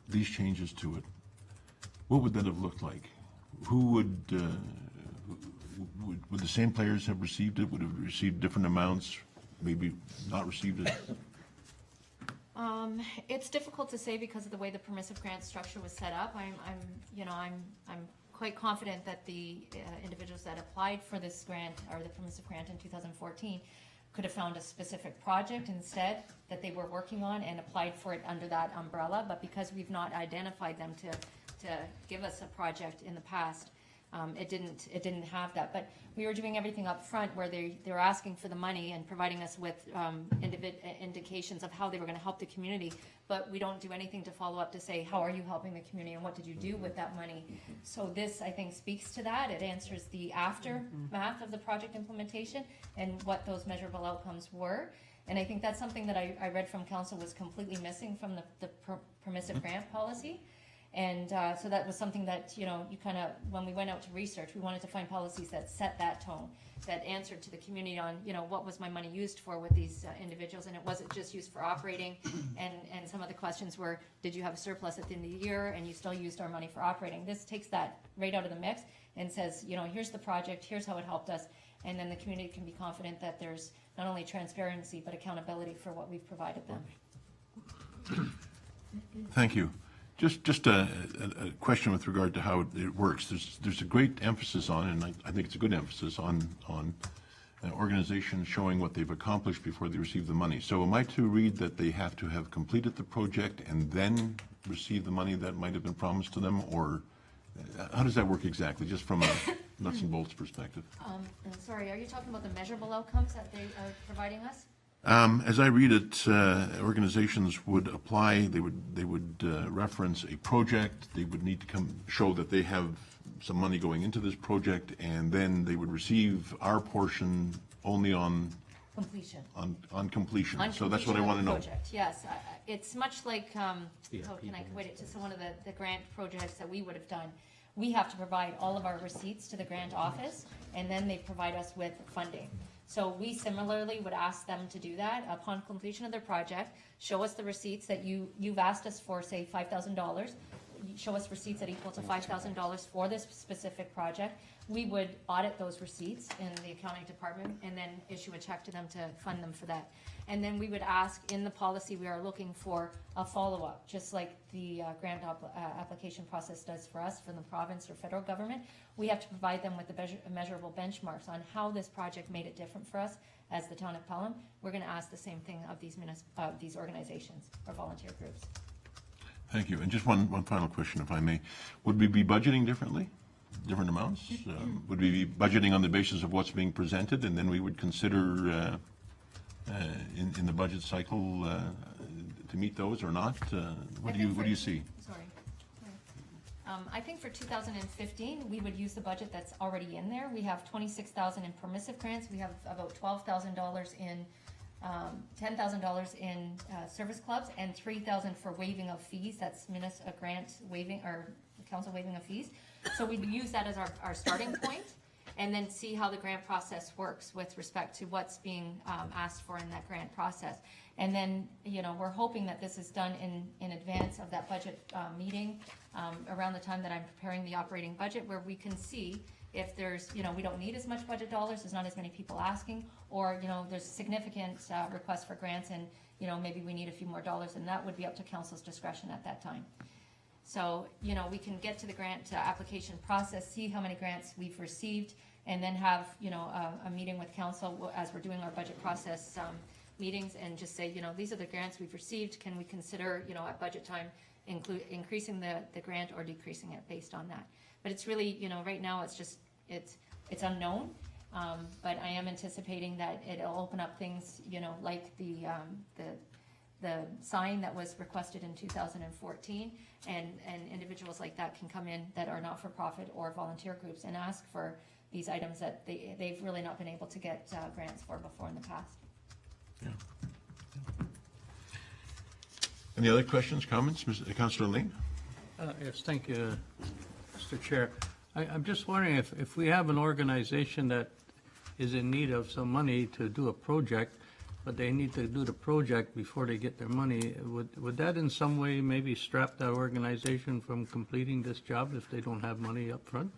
these changes to it, what would that have looked like? Who would the same players have received it? Would have received different amounts? Maybe not received it? It's difficult to say because of the way the permissive grant structure was set up. I'm quite confident that the individuals that applied for this grant or the permissive grant in 2014 could have found a specific project instead that they were working on and applied for it under that umbrella. But because we've not identified them to give us a project in the past, it didn't have that. But we were doing everything up front where they were asking for the money and providing us with indications of how they were going to help the community. But we don't do anything to follow up to say, how are you helping the community and what did you do with that money? So this, I think, speaks to that. It answers the aftermath of the project implementation and what those measurable outcomes were. And I think that's something that I read from council was completely missing from the permissive grant policy. And so that was something that, you kind of, when we went out to research, we wanted to find policies that set that tone, that answered to the community on, what was my money used for with these individuals, and it wasn't just used for operating, and some of the questions were, did you have a surplus at the end of the year, and you still used our money for operating? This takes that right out of the mix and says, here's the project, here's how it helped us, and then the community can be confident that there's not only transparency, but accountability for what we've provided them. Thank you. Just a question with regard to how it works. There's a great emphasis on, and I think it's a good emphasis on organizations showing what they've accomplished before they receive the money. So am I to read that they have to have completed the project and then receive the money that might have been promised to them, or how does that work exactly, just from a nuts and bolts perspective? And sorry, are you talking about the measurable outcomes that they are providing us? As I read it, organizations would apply, they would reference a project, they would need to show that they have some money going into this project, and then they would receive our portion only on Completion. On completion. On So that's what I want to know. project, yes. It's much like, how can I equate it to some of the grant projects that we would have done? We have to provide all of our receipts to the grant office, and then they provide us with funding. So we similarly would ask them to do that upon completion of their project, show us the receipts that you've asked us for, say $5,000. show us receipts that equal to $5,000 for this specific project. We would audit those receipts in the accounting department and then issue a check to them to fund them for that. And then we would ask, in the policy, we are looking for a follow-up, just like the grant application process does for us, from the province or federal government. We have to provide them with the measurable benchmarks on how this project made it different for us as the town of Pelham. We're going to ask the same thing of these organizations or volunteer groups. Thank you. And just one final question, if I may. Would we be budgeting differently? Different amounts? Would we be budgeting on the basis of what's being presented, and then we would consider in the budget cycle to meet those or not? What do you see? Sorry. I think for 2015, we would use the budget that's already in there. We have $26,000 in permissive grants. We have about $12,000 in, $10,000 in service clubs, and $3,000 for waiving of fees. That's a grant waiving, or council waiving of fees. So we'd use that as our starting point, and then see how the grant process works with respect to what's being asked for in that grant process. And then, we're hoping that this is done in advance of that budget meeting, around the time that I'm preparing the operating budget, where we can see if there's, we don't need as much budget dollars, there's not as many people asking, or, there's significant requests for grants, and, maybe we need a few more dollars, and that would be up to council's discretion at that time. So, we can get to the grant application process, see how many grants we've received, and then have, a meeting with council as we're doing our budget process meetings, and just say, these are the grants we've received. Can we consider, at budget time, increasing the grant or decreasing it based on that? But it's really, right now, it's just, it's unknown. But I am anticipating that it'll open up things, like the sign that was requested in 2014, and individuals like that can come in that are not-for-profit or volunteer groups and ask for these items that they've really not been able to get grants for before in the past. Yeah. Any other questions, comments? Councillor Lane? Yes, thank you, Mr. Chair. I'm just wondering if we have an organization that is in need of some money to do a project, but they need to do the project before they get their money, would that in some way maybe strap that organization from completing this job if they don't have money up front?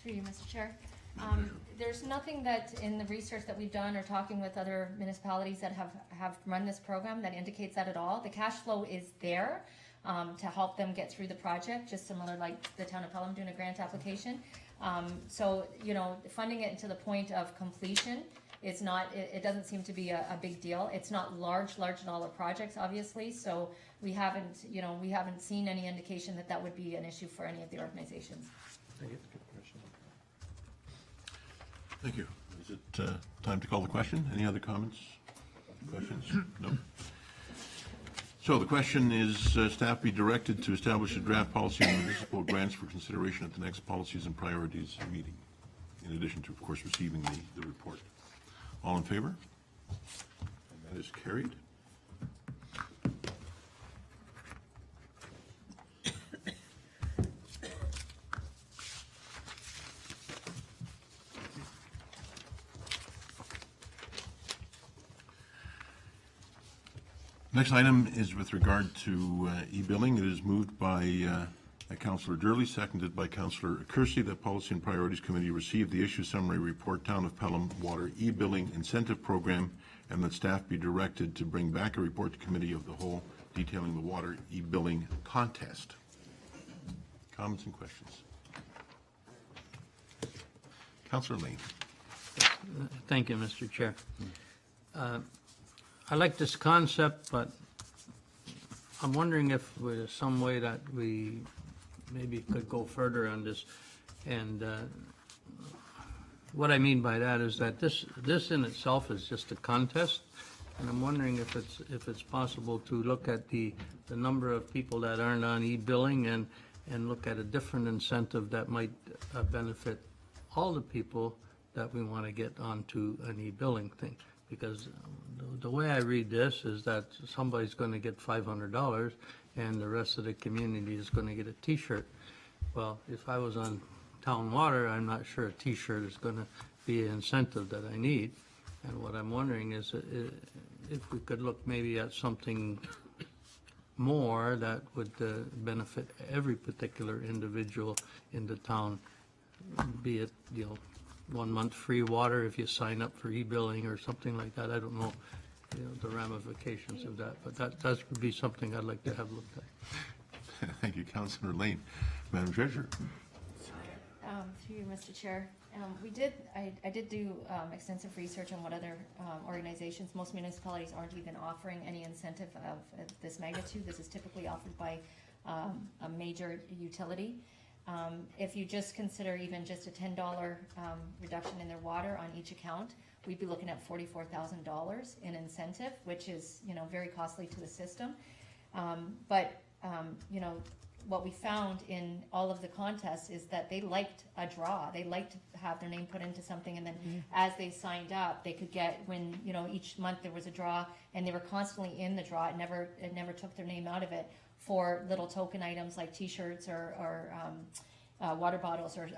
Through you, Mr. Chair. There's nothing that in the research that we've done or talking with other municipalities that have run this program that indicates that at all. The cash flow is there to help them get through the project, just similar like the town of Pelham doing a grant application. So, funding it to the point of completion is not, it doesn't seem to be a big deal. It's not large dollar projects, obviously, so we haven't seen any indication that would be an issue for any of the organizations. Thank you. Is it time to call the question? Any other comments? Questions? No? So the question is, staff be directed to establish a draft policy on municipal grants for consideration at the next policies and priorities meeting, in addition to, of course, receiving the report. All in favor? And that is carried. Next item is with regard to e-billing. It is moved by Councillor Durley, seconded by Councillor Kersey, that Policy and Priorities Committee received the issue summary report, Town of Pelham Water e-billing incentive program, and that staff be directed to bring back a report to Committee of the Whole detailing the water e-billing contest. Comments and questions? Councillor Lane. Thank you, Mr. Chair. I like this concept, but I'm wondering if there's some way that we maybe could go further on this. And what I mean by that is that this in itself is just a contest, and I'm wondering if it's possible to look at the number of people that aren't on e-billing and look at a different incentive that might benefit all the people that we want to get onto an e-billing thing. Because the way I read this is that somebody's going to get $500 and the rest of the community is going to get a T-shirt. Well, if I was on town water, I'm not sure a T-shirt is going to be an incentive that I need. And what I'm wondering is if we could look maybe at something more that would benefit every particular individual in the town, be it, 1 month free water if you sign up for e-billing or something like that. I don't know, the ramifications of that, but that would be something I'd like to have looked at. Thank you, Councillor Lane. Madam Treasurer. Through you, Mr. Chair. I did do extensive research on what other organizations, most municipalities aren't even offering any incentive of this magnitude. This is typically offered by a major utility. If you just consider even just a $10 reduction in their water on each account, we'd be looking at $44,000 in incentive, which is, very costly to the system. What we found in all of the contests is that they liked a draw. They liked to have their name put into something, and then as they signed up, they could get, when, each month there was a draw, and they were constantly in the draw. It never took their name out of it for little token items like T-shirts or water bottles or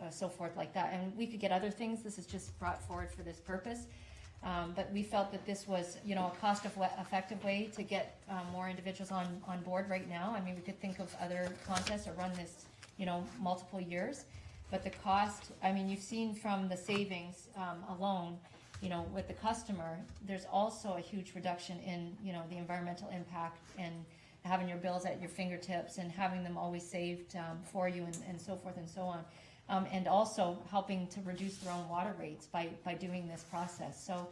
so forth like that. And we could get other things. This is just brought forward for this purpose. But we felt that this was, a cost-effective way to get more individuals on board right now. I mean, we could think of other contests or run this, multiple years. But the cost, you've seen from the savings alone, with the customer, there's also a huge reduction in, the environmental impact and having your bills at your fingertips and having them always saved for you and so forth and so on. And also helping to reduce their own water rates by doing this process. So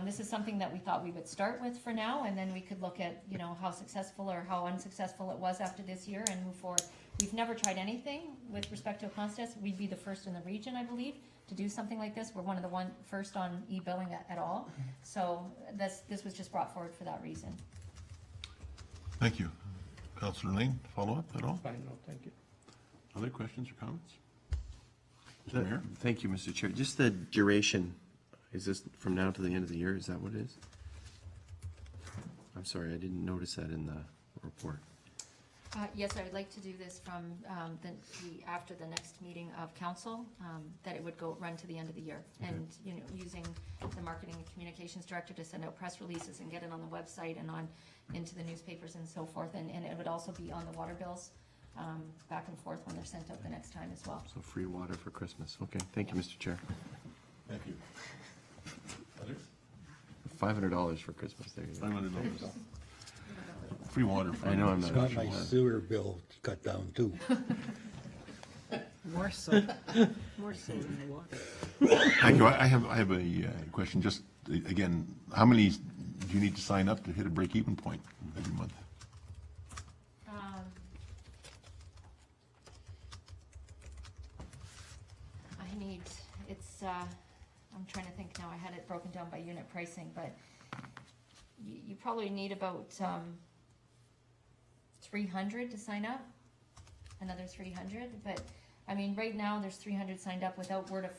this is something that we thought we would start with for now, and then we could look at, how successful or how unsuccessful it was after this year and move forward. We've never tried anything with respect to a contest. We'd be the first in the region, I believe, to do something like this. We're one of the first on e-billing at all. So this was just brought forward for that reason. Thank you. Councillor Lane, follow up at all? Fine, no, thank you. Other questions or comments? Mr. Mayor? Thank you, Mr. Chair. Just the duration, is this from now to the end of the year? Is that what it is? I'm sorry, I didn't notice that in the report. Yes, I would like to do this from after the next meeting of council, that it would run to the end of the year. Okay. And, using the marketing and communications director to send out press releases and get it on the website and into the newspapers and so forth. And it would also be on the water bills back and forth when they're sent out the next time as well. So free water for Christmas. Okay, thank you, Mr. Chair. Thank you. Others? $500 for Christmas, there you go. $500. Free water. I know I'm not. Got my sewer bill cut down too. More so than the water. Thank you. I have a question. Just again, how many do you need to sign up to hit a break-even point every month? I'm trying to think now. I had it broken down by unit pricing, but you probably need about 300 to sign up. Another 300, but right now there's 300 signed up without word of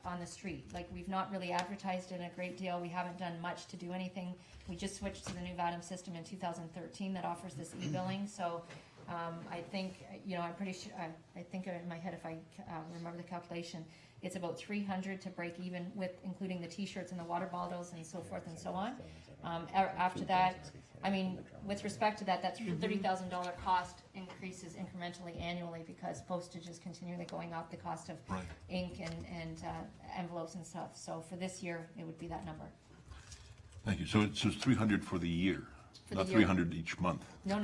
on the street. We've not really advertised it a great deal. We haven't done much to do anything. We just switched to the new VADM system in 2013 that offers this e-billing. So I think I'm pretty sure. I think in my head, if I remember the calculation, it's about 300 to break even with including the T-shirts and the water bottles and so forth and so on. After that, with respect to that $30,000 cost increases incrementally annually because postage is continually going up, the cost of ink and envelopes and stuff. So for this year, it would be that number. Thank you. So it's 300 for the year, not 300 each month. No,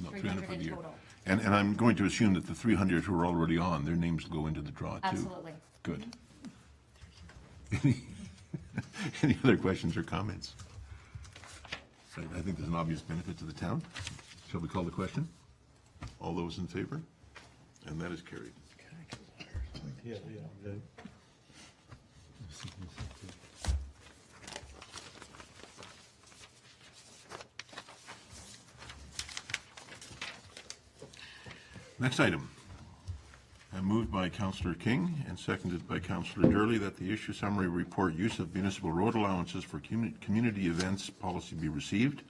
300 for the in year. total. And I'm going to assume that the 300 who are already on, their names will go into the draw too. Absolutely. Good. Any other questions or comments? I think there's an obvious benefit to the town. Shall we call the question? All those in favor? And that is carried. Yeah. Next item. Moved by Councillor King and seconded by Councillor Durley that the issue summary report use of municipal road allowances for community events policy be received,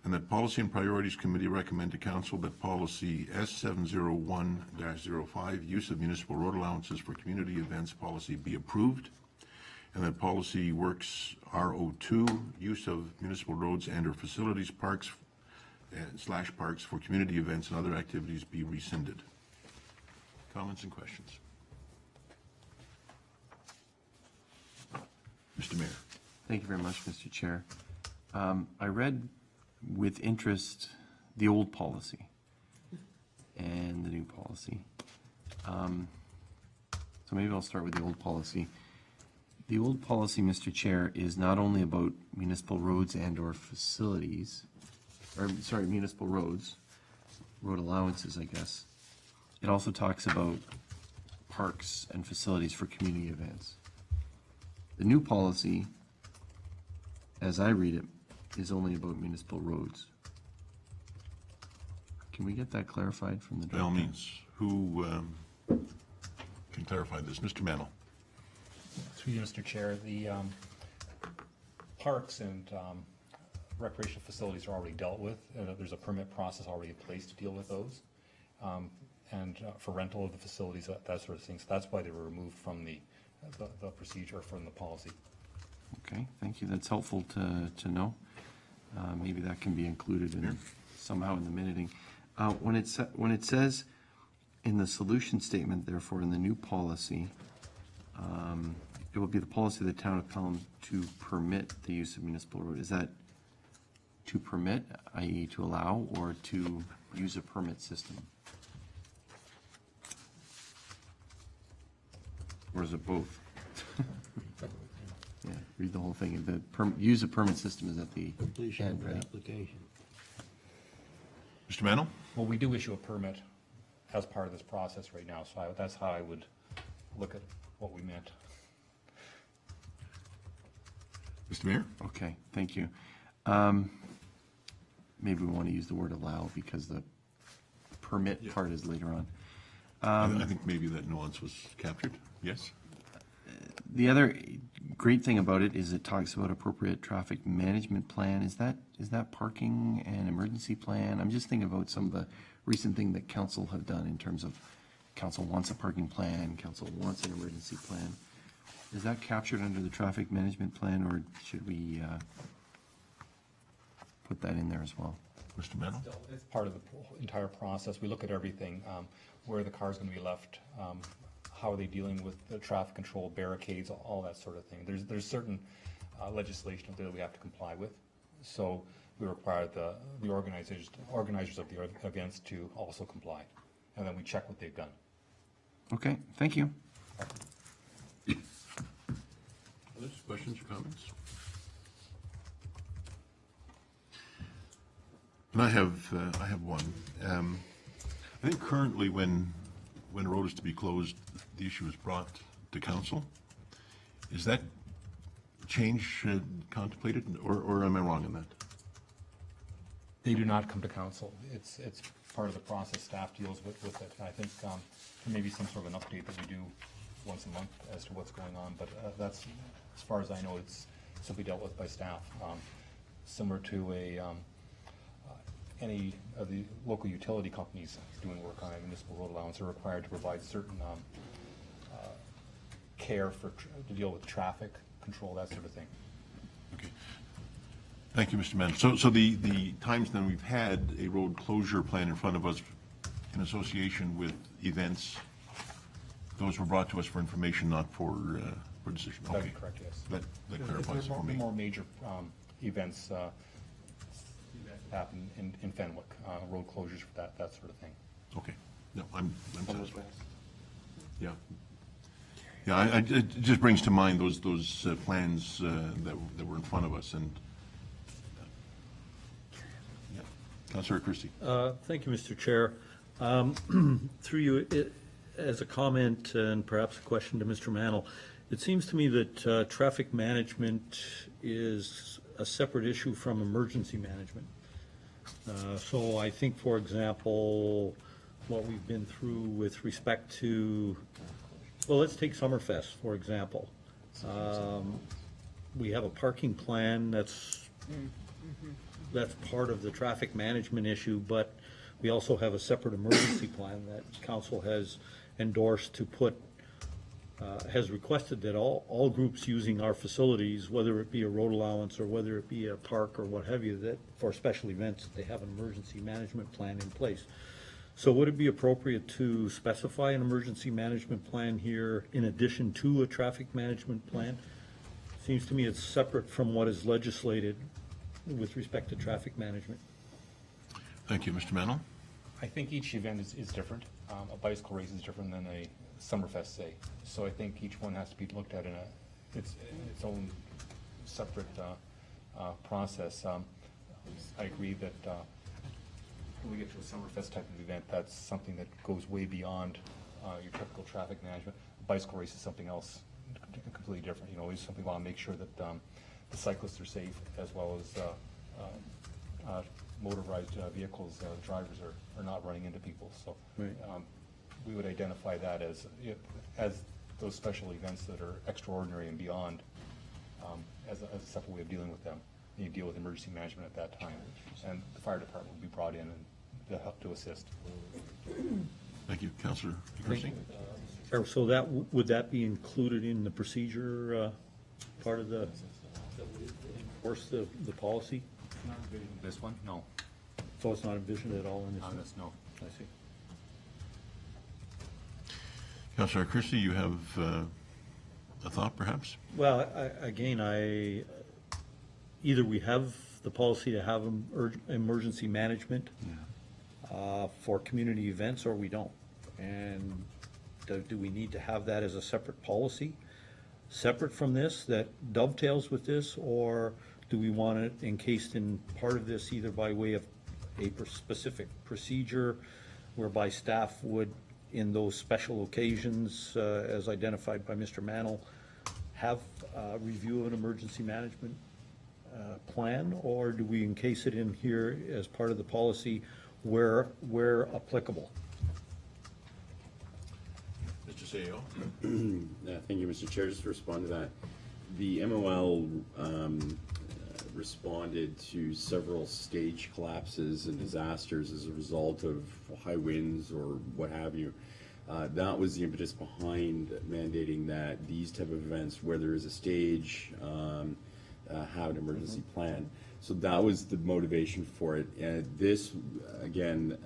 and that Policy and Priorities Committee recommend to Council that policy S701-05, use of municipal road allowances for community events policy be approved, and that Policy Works RO2, use of municipal roads and or facilities parks slash parks for community events and other activities be rescinded. Comments and questions? Mr. Mayor. Thank you very much, Mr. Chair. I read with interest the old policy and the new policy. So maybe I'll start with the old policy. The old policy, Mr. Chair, is not only about municipal roads and/or facilities, or, sorry, municipal roads, road allowances, I guess. It also talks about parks and facilities for community events. The new policy, as I read it, is only about municipal roads. Can we get that clarified from the By all director? means, who can clarify this? Mr. Mannell. Through you, Mr. Chair, the parks and recreational facilities are already dealt with. There's a permit process already in place to deal with those. And for rental of the facilities, that sort of thing. So that's why they were removed from the procedure, from the policy. Okay, thank you. That's helpful to know. Maybe that can be included in somehow in the minuting. When it says in the solution statement, therefore, in the new policy, it will be the policy of the town of Pelham to permit the use of municipal road. Is that to permit, i.e. to allow, or to use a permit system? Or is it both? Yeah, read the whole thing. The use of permit system is at the Completion end, of the right? application. Mr. Mannell? Well, we do issue a permit as part of this process right now, so that's how I would look at what we meant. Mr. Mayor? Okay, thank you. Maybe we want to use the word allow because the permit part is later on. I think maybe that nuance was captured. Yes? The other great thing about it is it talks about appropriate traffic management plan. Is that parking and emergency plan? I'm just thinking about some of the recent thing that council have done in terms of council wants a parking plan, council wants an emergency plan. Is that captured under the traffic management plan, or should we put that in there as well? Mr. Mannell? It's part of the entire process. We look at everything, where the car's going to be left, how are they dealing with the traffic control, barricades, all that sort of thing. There's certain legislation that we have to comply with. So we require the organizers of the events to also comply. And then we check what they've done. Okay, thank you. Others, questions or comments? And I have one. I think currently when a road is to be closed, the issue is brought to council. Is that change contemplated, or am I wrong in that? They do not come to council. It's part of the process. Staff deals with it. And I think maybe some sort of an update that we do once a month as to what's going on. But that's, as far as I know, it's simply dealt with by staff. Similar to any of the local utility companies doing work on a municipal road allowance are required to provide certain care to deal with traffic control, that sort of thing. Okay. Thank you, Mr. Mann. So the times then we've had a road closure plan in front of us in association with events, those were brought to us for information, not for decision. That'd Okay. be correct, yes. That clarifies it for me. More major events happen in Fenwick, road closures for that sort of thing. Okay. No, I'm satisfied. Yeah. Yeah, it just brings to mind those plans that were in front of us, and yeah. Councillor Christie. Thank you, Mr. Chair. Through you, as a comment and perhaps a question to Mr. Mannell, it seems to me that traffic management is a separate issue from emergency management. So I think, for example, what we've been through with respect to, well, let's take Summerfest, for example. We have a parking plan that's part of the traffic management issue, but we also have a separate emergency plan that council has endorsed to put has requested that all groups using our facilities, whether it be a road allowance or whether it be a park or what have you, that for special events, they have an emergency management plan in place. So would it be appropriate to specify an emergency management plan here in addition to a traffic management plan? Seems to me it's separate from what is legislated with respect to traffic management. Thank you, Mr. Mannell. I think each event is different. A bicycle race is different than a Summerfest, say. So I think each one has to be looked at in its own separate process. I agree that when we get to a Summerfest type of event, that's something that goes way beyond your typical traffic management. A bicycle race is something else completely different. You know, it's something we want to make sure that the cyclists are safe, as well as motorized vehicles, drivers are not running into people. So Right. We would identify that as those special events that are extraordinary and beyond, as a separate way of dealing with them. And you deal with emergency management at that time, and the fire department will be brought in and to help to assist. Thank you. Councillor Kersey? So that, would that be included in the procedure, part of the, enforce the policy? This one? No. So it's not envisioned at all in this? On this, no. I see. Councillor Kersey, you have a thought, perhaps? Well, again, either we have the policy to have emergency management for community events, or we don't. And do we need to have that as a separate policy, separate from this, that dovetails with this, or do we want it encased in part of this, either by way of a specific procedure whereby staff would, in those special occasions, as identified by Mr. Mannell, have a review of an emergency management plan, or do we encase it in here as part of the policy where applicable? Mr. Sao? Thank you, Mr. Chair. Just to respond to that, the MOL responded to several stage collapses and disasters as a result of high winds or what have you. That was the impetus behind mandating that these type of events, where there is a stage, have an emergency plan. So that was the motivation for it. And this, again,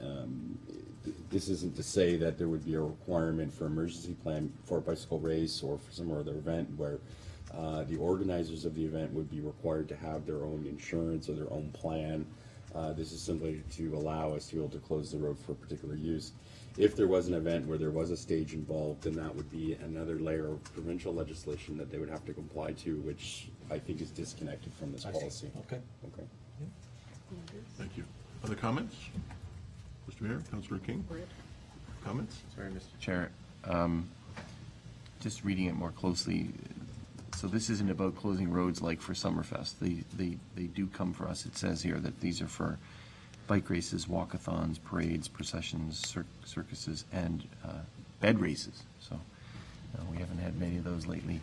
this isn't to say that there would be a requirement for emergency plan for a bicycle race or for some other event where the organizers of the event would be required to have their own insurance or their own plan. This is simply to allow us to be able to close the road for particular use. If there was an event where there was a stage involved, then that would be another layer of provincial legislation that they would have to comply to, which I think is disconnected from this policy. Okay. Okay. Thank you. Other comments? Mr. Mayor, Councillor King? Comments? Sorry, Mr. Chair. Just reading it more closely, so this isn't about closing roads like for Summerfest. They do come for us. It says here that these are for bike races, walkathons, parades, processions, circuses, and bed races. So we haven't had many of those lately.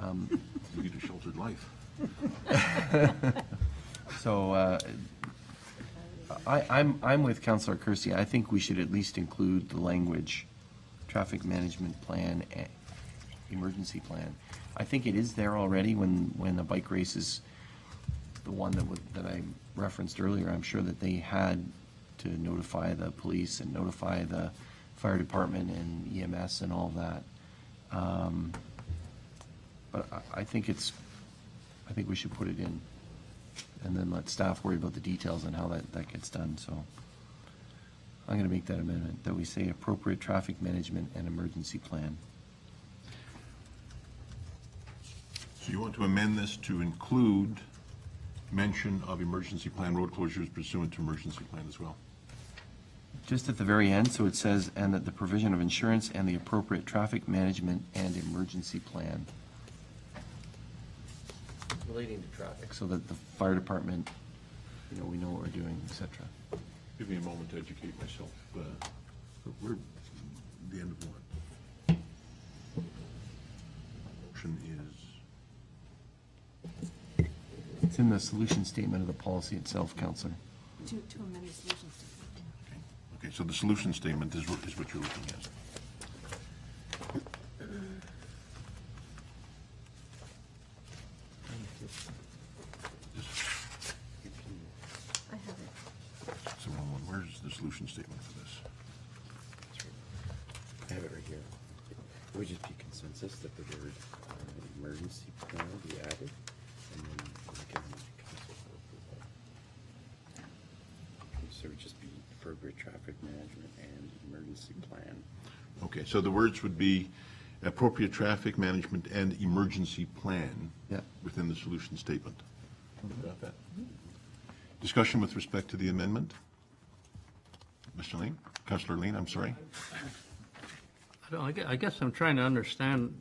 You lead a sheltered life. So I'm with Councillor Kersey. I think we should at least include the language, traffic management plan, emergency plan. I think it is there already when a bike race is the one that I referenced earlier. I'm sure that they had to notify the police and notify the fire department and EMS and all that. But I think we should put it in, and then let staff worry about the details and how that gets done. So I'm going to make that amendment, that we say appropriate traffic management and emergency plan. So you want to amend this to include mention of emergency plan road closures pursuant to emergency plan as well? Just at the very end, so it says, and that the provision of insurance and the appropriate traffic management and emergency plan. Relating to traffic. So that the fire department, we know what we're doing, et cetera. Give me a moment to educate myself. We're at the end of one. Motion is, It's in the solution statement of the policy itself, Councillor. To amend the solution statement. okay, so the solution statement is what you're looking at. Where's the solution statement for this? I have it right here. It would just be consensus that the word emergency plan be added, and then we can council for approval. So it would just be appropriate traffic management and emergency plan. Okay, so the words would be appropriate traffic management and emergency plan Yeah. within the solution statement. Got that? Discussion with respect to the amendment? Mr. Lane? Councillor Lane, I'm sorry. I guess I'm trying to understand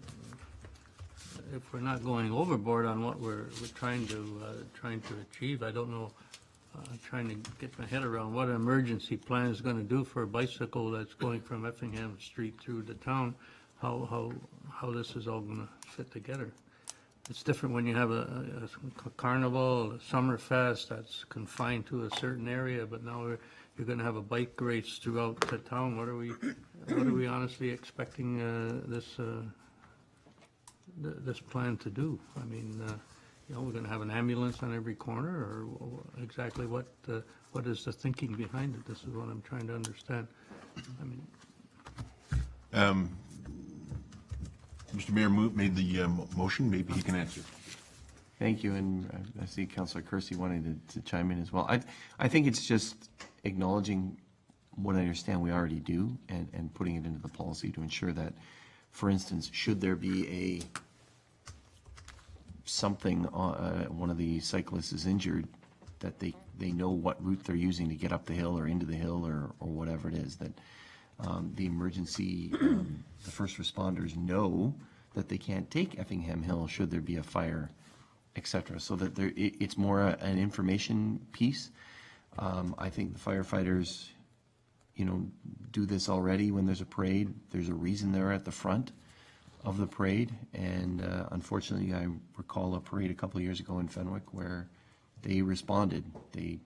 if we're not going overboard on what we're trying to achieve. I don't know, I'm trying to get my head around what an emergency plan is going to do for a bicycle that's going from Effingham Street through the town, how this is all going to fit together. It's different when you have a carnival, a summer fest that's confined to a certain area, but now you're going to have a bike race throughout the town. What are we honestly expecting this plan to do? I mean, we're going to have an ambulance on every corner, or exactly what is the thinking behind it? This is what I'm trying to understand. I mean, Mr. Mayor made the motion, maybe he can answer. Thank you, and I see Councillor Kersey wanting to chime in as well. I think it's just acknowledging what I understand we already do and putting it into the policy to ensure that, for instance, should there be something, one of the cyclists is injured, that they know what route they're using to get up the hill or into the hill or whatever it is, that the emergency, the first responders know that they can't take Effingham Hill should there be a fire, etc. So that it's more an information piece. I think the firefighters, do this already when there's a parade. There's a reason they're at the front of the parade, and unfortunately, I recall a parade a couple of years ago in Fenwick where they responded. They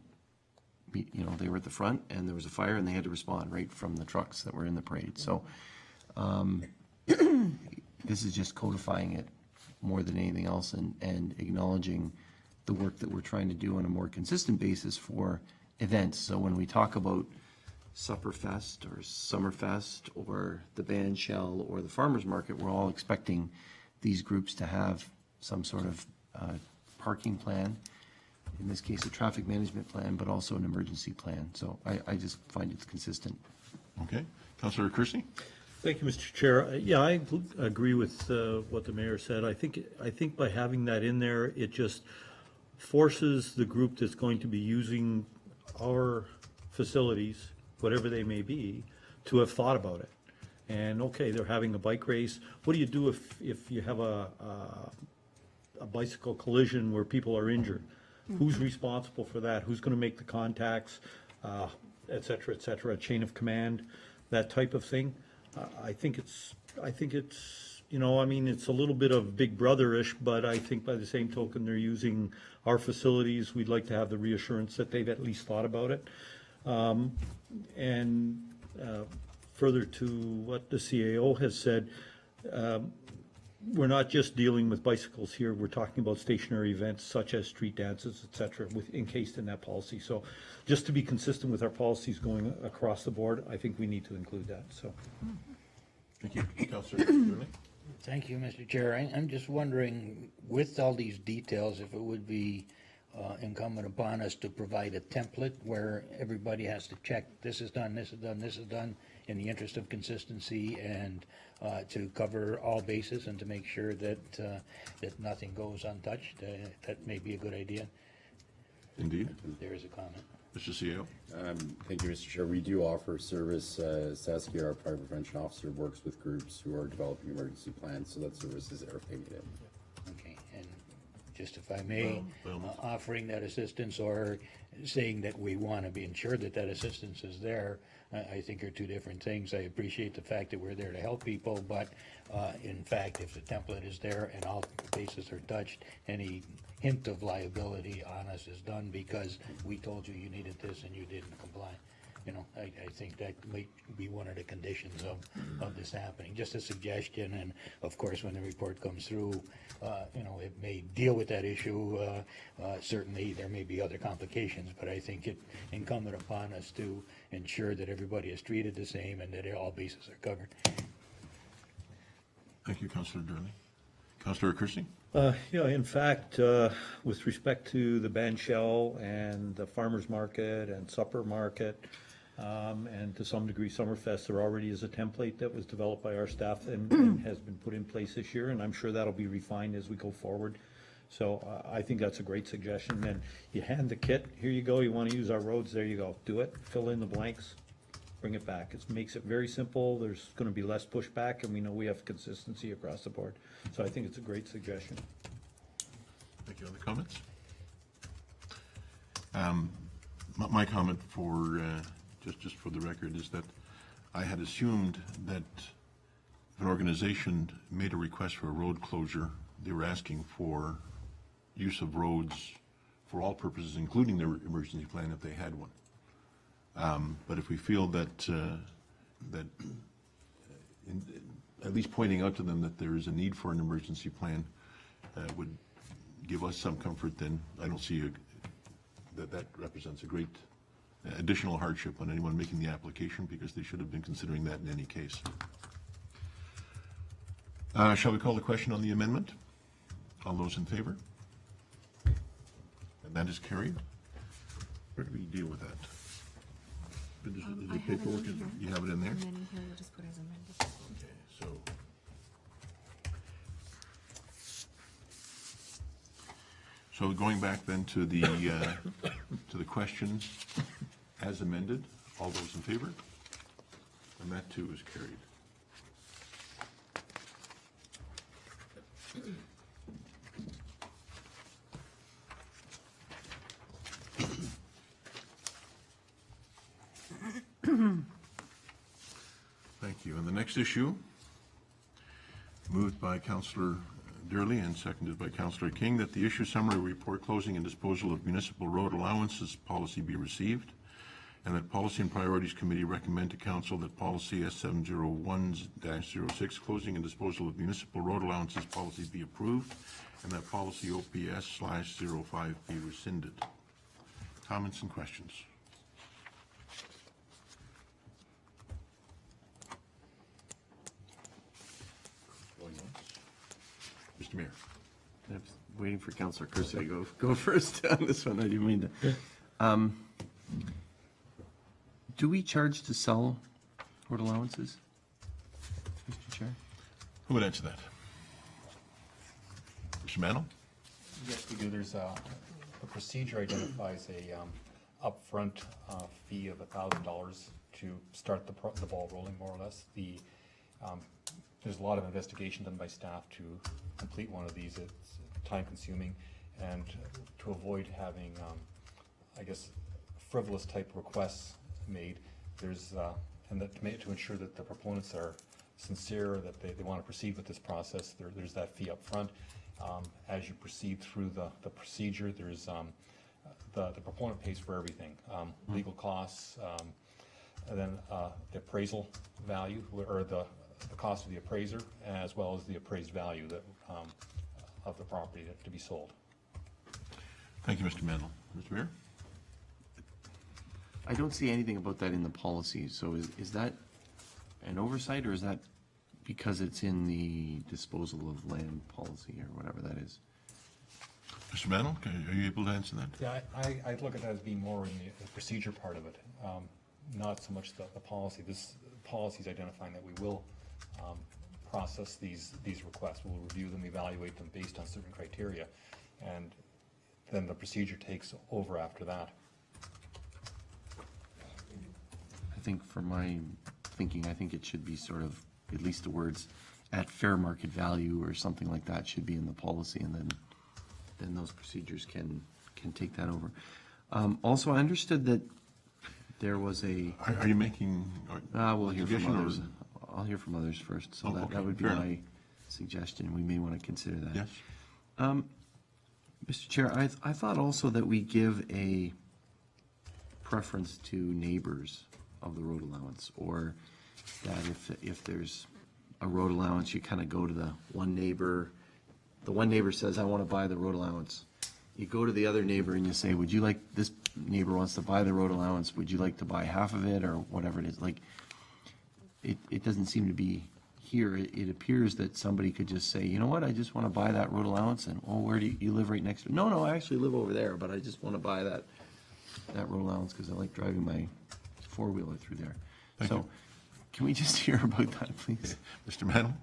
were at the front, and there was a fire, and they had to respond right from the trucks that were in the parade. So this is just codifying it more than anything else, and acknowledging the work that we're trying to do on a more consistent basis for events. So when we talk about Supperfest or Summerfest or the band shell or the farmers market, we're all expecting these groups to have some sort of parking plan, in this case a traffic management plan, but also an emergency plan. So I just find it's consistent. Okay. Councillor Kersey? Thank you, Mr. Chair. Yeah, I agree with what the mayor said. I think by having that in there, it just forces the group that's going to be using our facilities, whatever they may be, to have thought about it. And okay, they're having a bike race. What do you do if you have a bicycle collision where people are injured? Who's responsible for that? Who's going to make the contacts, et cetera, chain of command, that type of thing. I think it's, it's a little bit of Big Brother-ish, but I think by the same token, they're using our facilities. We'd like to have the reassurance that they've at least thought about it. And further to what the CAO has said, we're not just dealing with bicycles here. We're talking about stationary events such as street dances, et cetera, encased in that policy. So just to be consistent with our policies going across the board, I think we need to include that. So. Thank you. Councillor Sterling? Thank you, Mr. Chair. I'm just wondering, with all these details, if it would be incumbent upon us to provide a template where everybody has to check, this is done, this is done, this is done, in the interest of consistency and to cover all bases and to make sure that nothing goes untouched. That may be a good idea. Indeed. There is a comment. Mr. CEO? Thank you, Mr. Chair. We do offer service. Saskia, our fire prevention officer, works with groups who are developing emergency plans, so that service is everything it is. Okay, and just if I may, offering that assistance or saying that we want to be ensured that that assistance is there, I think are two different things. I appreciate the fact that we're there to help people, but in fact, if the template is there and all bases are touched, any hint of liability on us is done because we told you you needed this and you didn't comply. I think that might be one of the conditions of this happening. Just a suggestion, and of course, when the report comes through, it may deal with that issue. Certainly, there may be other complications, but I think it's incumbent upon us to ensure that everybody is treated the same and that all bases are covered. Thank you, Councillor Durley. Councillor Kersey? Yeah, in fact, with respect to the band shell and the farmer's market and supper market, and to some degree Summerfest, there already is a template that was developed by our staff and has been put in place this year, and I'm sure that'll be refined as we go forward. So I think that's a great suggestion. And you hand the kit, here you go, you want to use our roads, there you go. Do it, fill in the blanks, bring it back. It makes it very simple. There's going to be less pushback, and we know we have consistency across the board. So I think it's a great suggestion. Thank you. Other comments? My comment for, just for the record, is that I had assumed that if an organization made a request for a road closure, they were asking for use of roads for all purposes, including their emergency plan if they had one. But if we feel that, at least pointing out to them that there is a need for an emergency plan would give us some comfort, then I don't see that represents a great additional hardship on anyone making the application, because they should have been considering that in any case. Shall we call the question on the amendment? All those in favor? And that is carried. Where do we deal with that? Is the paperwork, you have it in there? And then here we'll just put as amended. Okay, so going back then to the question as amended, all those in favor? And that too is carried. Thank you. And the next issue, moved by Councillor Durley and seconded by Councillor King, that the issue summary report closing and disposal of municipal road allowances policy be received, and that Policy and Priorities Committee recommend to Council that policy S701-06, closing and disposal of municipal road allowances policy, be approved, and that policy OPS/05 be rescinded. Comments and questions? Going once. Mr. Mayor. I was waiting for Councillor Kersey to go first on this one. I didn't mean to. Do we charge to sell road allowances, Mr. Chair? Who would answer that? Mr. Mannel? Yes, we do. There's the procedure identifies a upfront fee of $1,000 to start the ball rolling, more or less. There's a lot of investigation done by staff to complete one of these. It's time consuming, and to avoid having, I guess, frivolous type requests made, there's and that to ensure that the proponents are sincere, that they want to proceed with this process, there's that fee up front. As you proceed through the procedure, there's the proponent pays for everything, legal costs, and then the appraisal value, or the cost of the appraiser, as well as the appraised value that of the property to be sold. Thank you, Mr. Mannel. Mr. Mayor? I don't see anything about that in the policy, so is that an oversight, or is that because it's in the disposal of land policy, or whatever that is? Mr. Mannel, are you able to answer that? Yeah, I look at that as being more in the procedure part of it, not so much the policy. This policy is identifying that we will process these requests. We'll review them, evaluate them based on certain criteria, and then the procedure takes over after that. I think for my thinking, I think it should be sort of, at least the words, at fair market value or something like that should be in the policy, and then those procedures can take that over. Also, I understood that there was a... Are you making... we'll hear from suggestion, or- others. I'll hear from others first, so Oh, okay, that would be fair my enough. suggestion. We may want to consider that. Yes? Mr. Chair, I thought also that we give a preference to neighbors of the road allowance, or that if there's a road allowance, you kind of go to the one neighbor says, I want to buy the road allowance. You go to the other neighbor and you say, would you like, this neighbor wants to buy the road allowance, would you like to buy half of it, or whatever it is? Like, it doesn't seem to be here. It appears that somebody could just say, you know what, I just want to buy that road allowance, and, oh, where do you live right next to it? No, I actually live over there, but I just want to buy that road allowance because I like driving my four-wheeler through there. So, can we just hear about that, please? Mr. Mantle?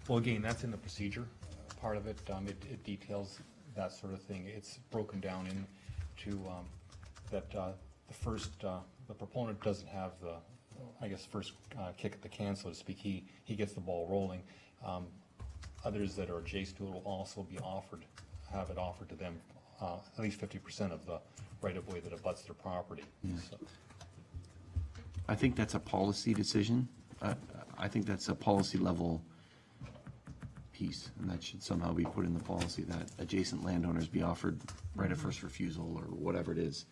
Well, again, that's in the procedure part of it. It details that sort of thing. It's broken down into that the proponent doesn't have the, I guess, first kick at the can, so to speak. He gets the ball rolling. Others that are adjacent to it will also have it offered to them, at least 50% of the right-of-way that abuts their property. So, I think that's a policy decision. I think that's a policy level piece, and that should somehow be put in the policy that adjacent landowners be offered right of first refusal or whatever it is.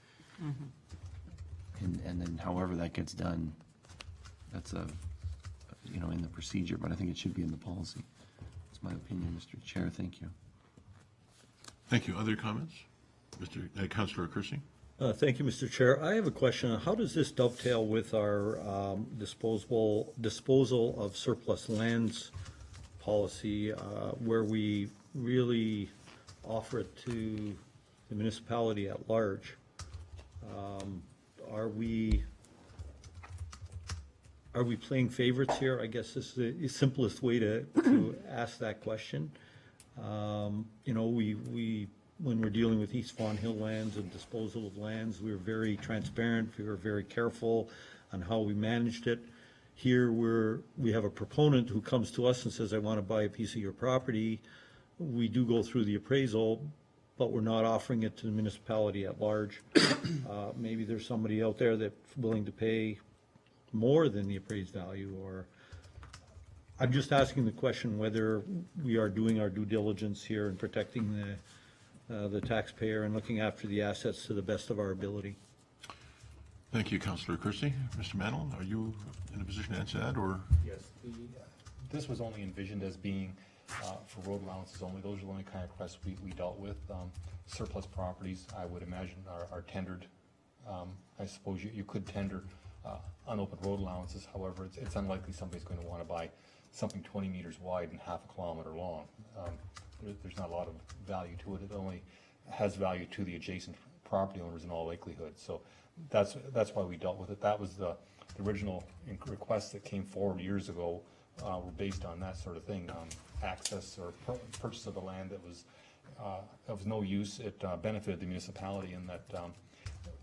And then however that gets done, that's in the procedure, but I think it should be in the policy. That's my opinion, Mr. Chair. Thank you. Thank you. Other comments? Councillor Kersey? Thank you, Mr. Chair. I have a question. How does this dovetail with our disposal of surplus lands policy, where we really offer it to the municipality at large? Are we playing favorites here? I guess this is the simplest way to ask that question. When we're dealing with East Fawn Hill lands and disposal of lands, we were very transparent, we were very careful on how we managed it. Here we have a proponent who comes to us and says, I want to buy a piece of your property. We do go through the appraisal, but we're not offering it to the municipality at large. Maybe there's somebody out there that's willing to pay more than the appraised value, or I'm just asking the question whether we are doing our due diligence here and protecting the taxpayer and looking after the assets to the best of our ability. Thank you, Councillor Kersey. Mr. Mantle, are you in a position to answer that, or? yes, this was only envisioned as being for road allowances only. Those are the only kind of requests we dealt with. Surplus properties, I would imagine, are tendered. I suppose you could tender unopened road allowances. However, it's unlikely somebody's going to want to buy something 20 meters wide and half a kilometer long. There's not a lot of value to it. It only has value to the adjacent property owners in all likelihood. So that's why we dealt with it. That was the original requests that came forward years ago, were based on that sort of thing, access or purchase of the land that was of no use. It benefited the municipality in that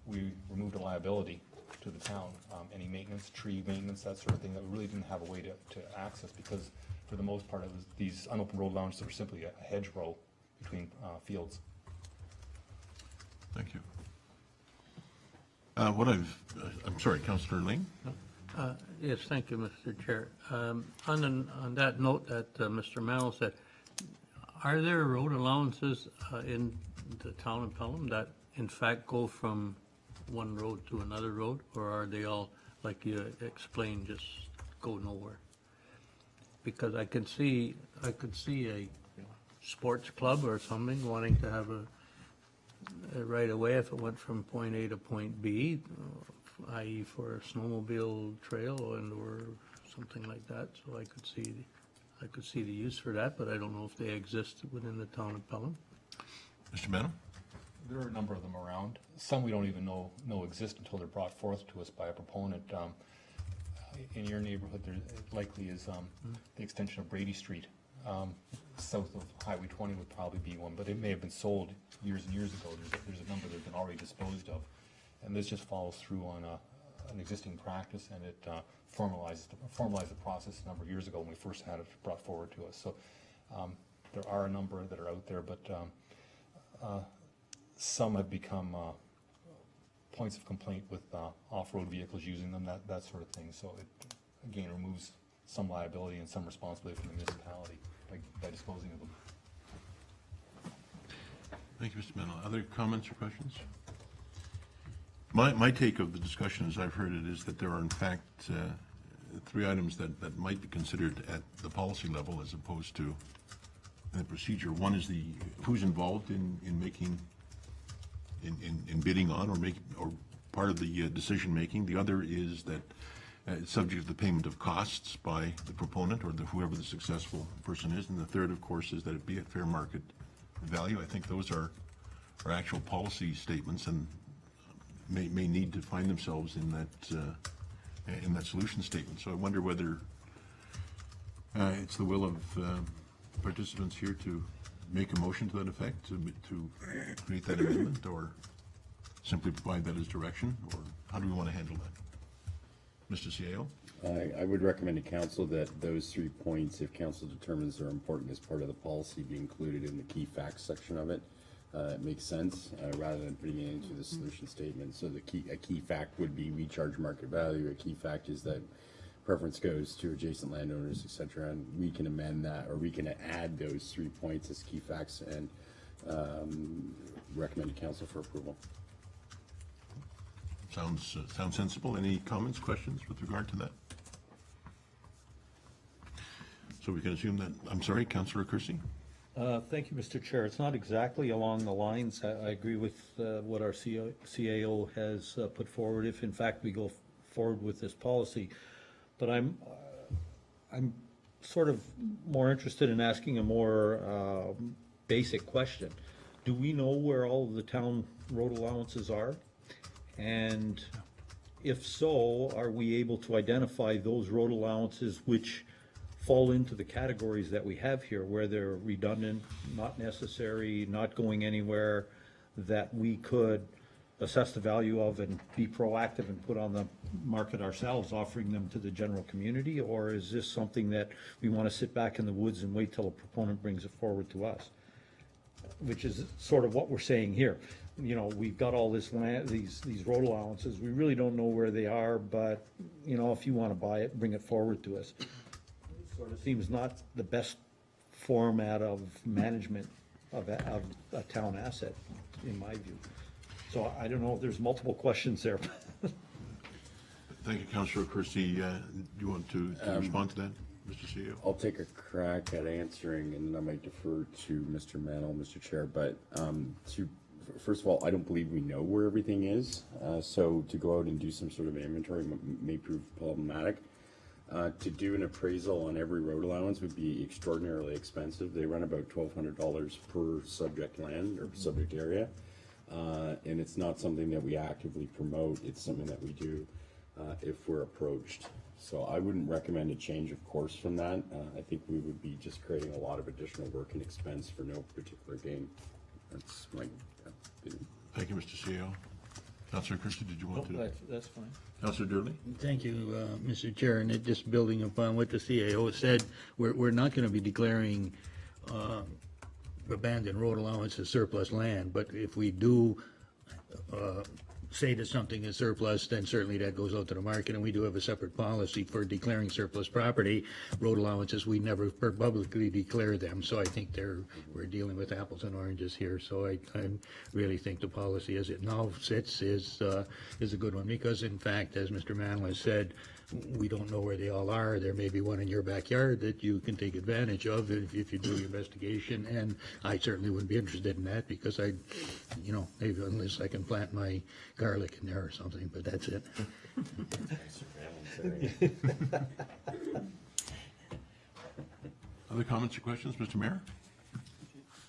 we removed a liability to the town. Any maintenance, tree maintenance, that sort of thing, that we really didn't have a way to access, because for the most part it was these unopened road allowances were simply a hedgerow between fields. Thank you. I'm sorry, Councillor Ling? Yes, thank you, Mr. Chair. On that note that Mr. Mantle said, are there road allowances in the town of Pelham that in fact go from one road to another road, or are they all, like you explained, just go nowhere? Because I could see a sports club or something wanting to have a right of way if it went from point A to point B, i.e. for a snowmobile trail or something like that. So I could see the use for that, but I don't know if they exist within the town of Pelham. Mr. Mantle? There are a number of them around. Some we don't even know exist until they're brought forth to us by a proponent. In your neighborhood, there likely is the extension of Brady Street. South of Highway 20 would probably be one, but it may have been sold years and years ago. There's a number that have been already disposed of. And this just follows through on an existing practice, and it formalized the process a number of years ago when we first had it brought forward to us. So there are a number that are out there, but some have become points of complaint with off-road vehicles using them, that sort of thing. So it, again, removes some liability and some responsibility from the municipality by disposing of them. Thank you, Mr. Mantle. Other comments or questions? My take of the discussion, as I've heard it, is that there are in fact three items that might be considered at the policy level as opposed to the procedure. One is the who's involved in making, in bidding on or part of the decision making. The other is that it's subject to the payment of costs by the proponent or whoever the successful person is. And the third, of course, is that it be at fair market value. I think those are actual policy statements and may need to find themselves in that solution statement. So I wonder whether it's the will of participants here to make a motion to that effect, to create that amendment, or simply provide that as direction, or how do we want to handle that? Mr. CAO? I would recommend to council that those 3 points, if council determines they're important as part of the policy, be included in the key facts section of it. It makes sense, rather than putting it into the solution statement. So a key fact would be we charge market value. A key fact is that preference goes to adjacent landowners, et cetera, and we can amend that, or we can add those 3 points as key facts and recommend to council for approval. Sounds sensible. Any comments, questions with regard to that? So we can assume that, I'm sorry, Councillor Kersey? Thank you, Mr. Chair. It's not exactly along the lines. I agree with what our CAO has put forward, if in fact we go forward with this policy. But I'm sort of more interested in asking a more basic question. Do we know where all of the town road allowances are? And if so, are we able to identify those road allowances which fall into the categories that we have here, where they're redundant, not necessary, not going anywhere, that we could assess the value of and be proactive and put on the market ourselves, offering them to the general community? Or is this something that we want to sit back in the woods and wait till a proponent brings it forward to us? Which is sort of what we're saying here. You know, we've got all this land, these road allowances, we really don't know where they are, but, you know, if you want to buy it, bring it forward to us. It sort of seems not the best format of management of a town asset, in my view. So I don't know if there's multiple questions there. Thank you, Councillor Kersey. Do you want to respond to that, Mr. CEO? I'll take a crack at answering, and then I might defer to Mr. Mantle, Mr. Chair. But first of all, I don't believe we know where everything is. So to go out and do some sort of inventory may prove problematic. To do an appraisal on every road allowance would be extraordinarily expensive. They run about $1,200 per subject land or subject area. And it's not something that we actively promote. It's something that we do if we're approached. So I wouldn't recommend a change of course from that. I think we would be just creating a lot of additional work and expense for no particular gain. That's my opinion. Thank you, Mr. CEO. Councillor Kersey, did you want to? That's fine. Councillor Durley? Thank you, Mr. Chair, and just building upon what the CAO said, we're not going to be declaring abandoned road allowance as surplus land, but if we do say that something is surplus, then certainly that goes out to the market, and we do have a separate policy for declaring surplus property. Road allowances, we never publicly declare them, so I think we're dealing with apples and oranges here. So I really think the policy as it now sits is a good one, because in fact, as Mr. Manley said, we don't know where they all are. There may be one in your backyard that you can take advantage of if you do your investigation, and I certainly wouldn't be interested in that, because maybe unless I can plant my garlic in there or something, but that's it. Other comments or questions, Mr. Mayor?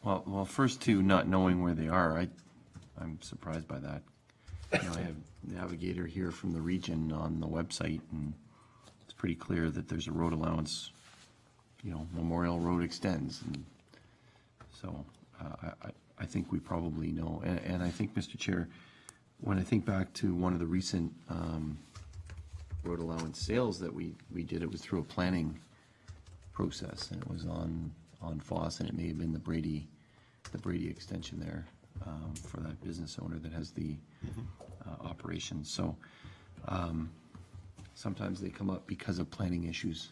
Well, first to not knowing where they are, I'm surprised by that. I have Navigator here from the region on the website, and it's pretty clear that there's a road allowance, Memorial Road extends, and so I think we probably know. And I think, Mr. Chair, when I think back to one of the recent road allowance sales that we did, it was through a planning process, and it was on Foss, and it may have been the Brady extension there for that business owner that has the operation. So sometimes they come up because of planning issues.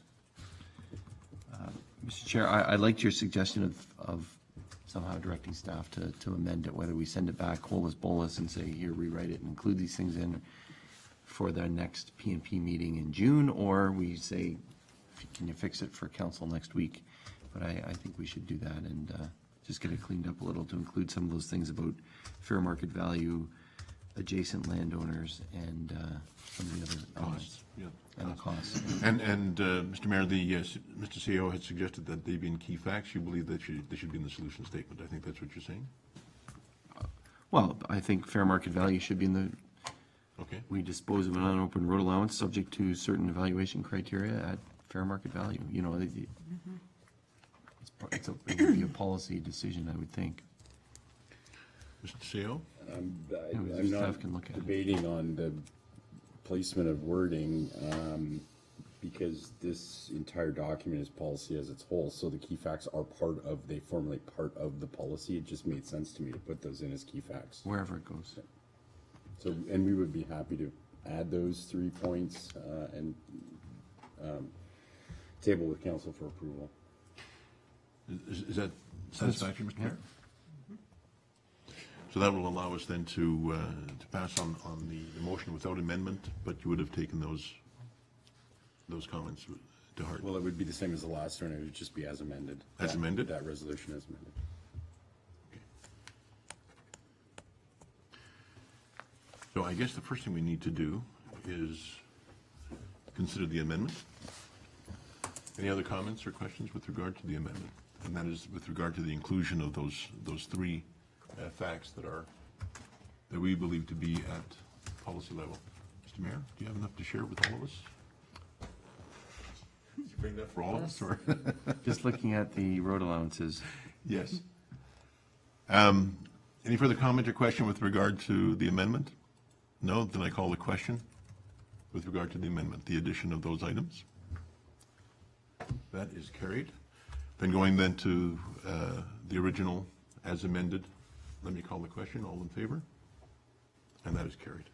Mr. Chair, I liked your suggestion of somehow directing staff to amend it, whether we send it back holus bolus and say, here, rewrite it and include these things in for the next P&P meeting in June, or we say, can you fix it for council next week? But I think we should do that and just get it cleaned up a little to include some of those things about fair market value, adjacent landowners, and some of the other elements. Yeah. And the costs. And Mr. Mayor, Mr. CEO had suggested that they be in key facts. You believe that they should be in the solution statement. I think that's what you're saying? Well, I think fair market value should be in the, Okay. we dispose of an unopened road allowance subject to certain evaluation criteria at fair market value. You know, it would be a policy decision, I would think. Mr. CEO? I'm staff not can look at it. debating on the placement of wording, because this entire document is policy as its whole, so the key facts are they formulate part of the policy. It just made sense to me to put those in as key facts. Wherever it goes. So, and we would be happy to add those 3 points, and table with council for approval. Is that satisfactory, Mr. Mayor? So that will allow us then to pass on the motion without amendment, but you would have taken those comments to heart. Well, it would be the same as the last one. It would just be as amended. As amended? That resolution as amended. So I guess the first thing we need to do is consider the amendment. Any other comments or questions with regard to the amendment? And that is with regard to the inclusion of those 3 facts that we believe to be at policy level. Mr. Mayor, do you have enough to share with all of us? Did you bring that for all of us, or? Just looking at the road allowances. Yes. Any further comment or question with regard to the amendment? No? Then I call the question with regard to the amendment, the addition of those items. That is carried. Then going then to the original as amended, let me call the question. All in favor? And that is carried.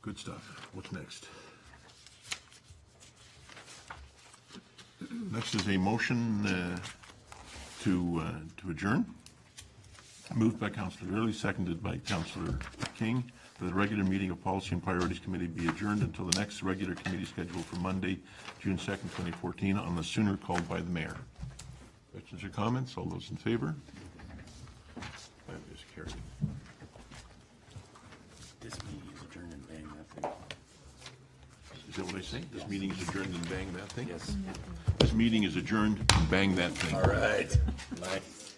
Good stuff. What's next? Next is a motion to adjourn. Moved by Councillor Early, seconded by Councillor King, that the regular meeting of Policy and Priorities Committee be adjourned until the next regular committee scheduled for Monday, June 2nd, 2014, on the sooner called by the mayor. Questions or comments? All those in favor? That is carried. This meeting is adjourned and bang that thing. Is that what I say? This meeting is adjourned and bang that thing? Yes. This meeting is adjourned and bang that thing. All right. Nice.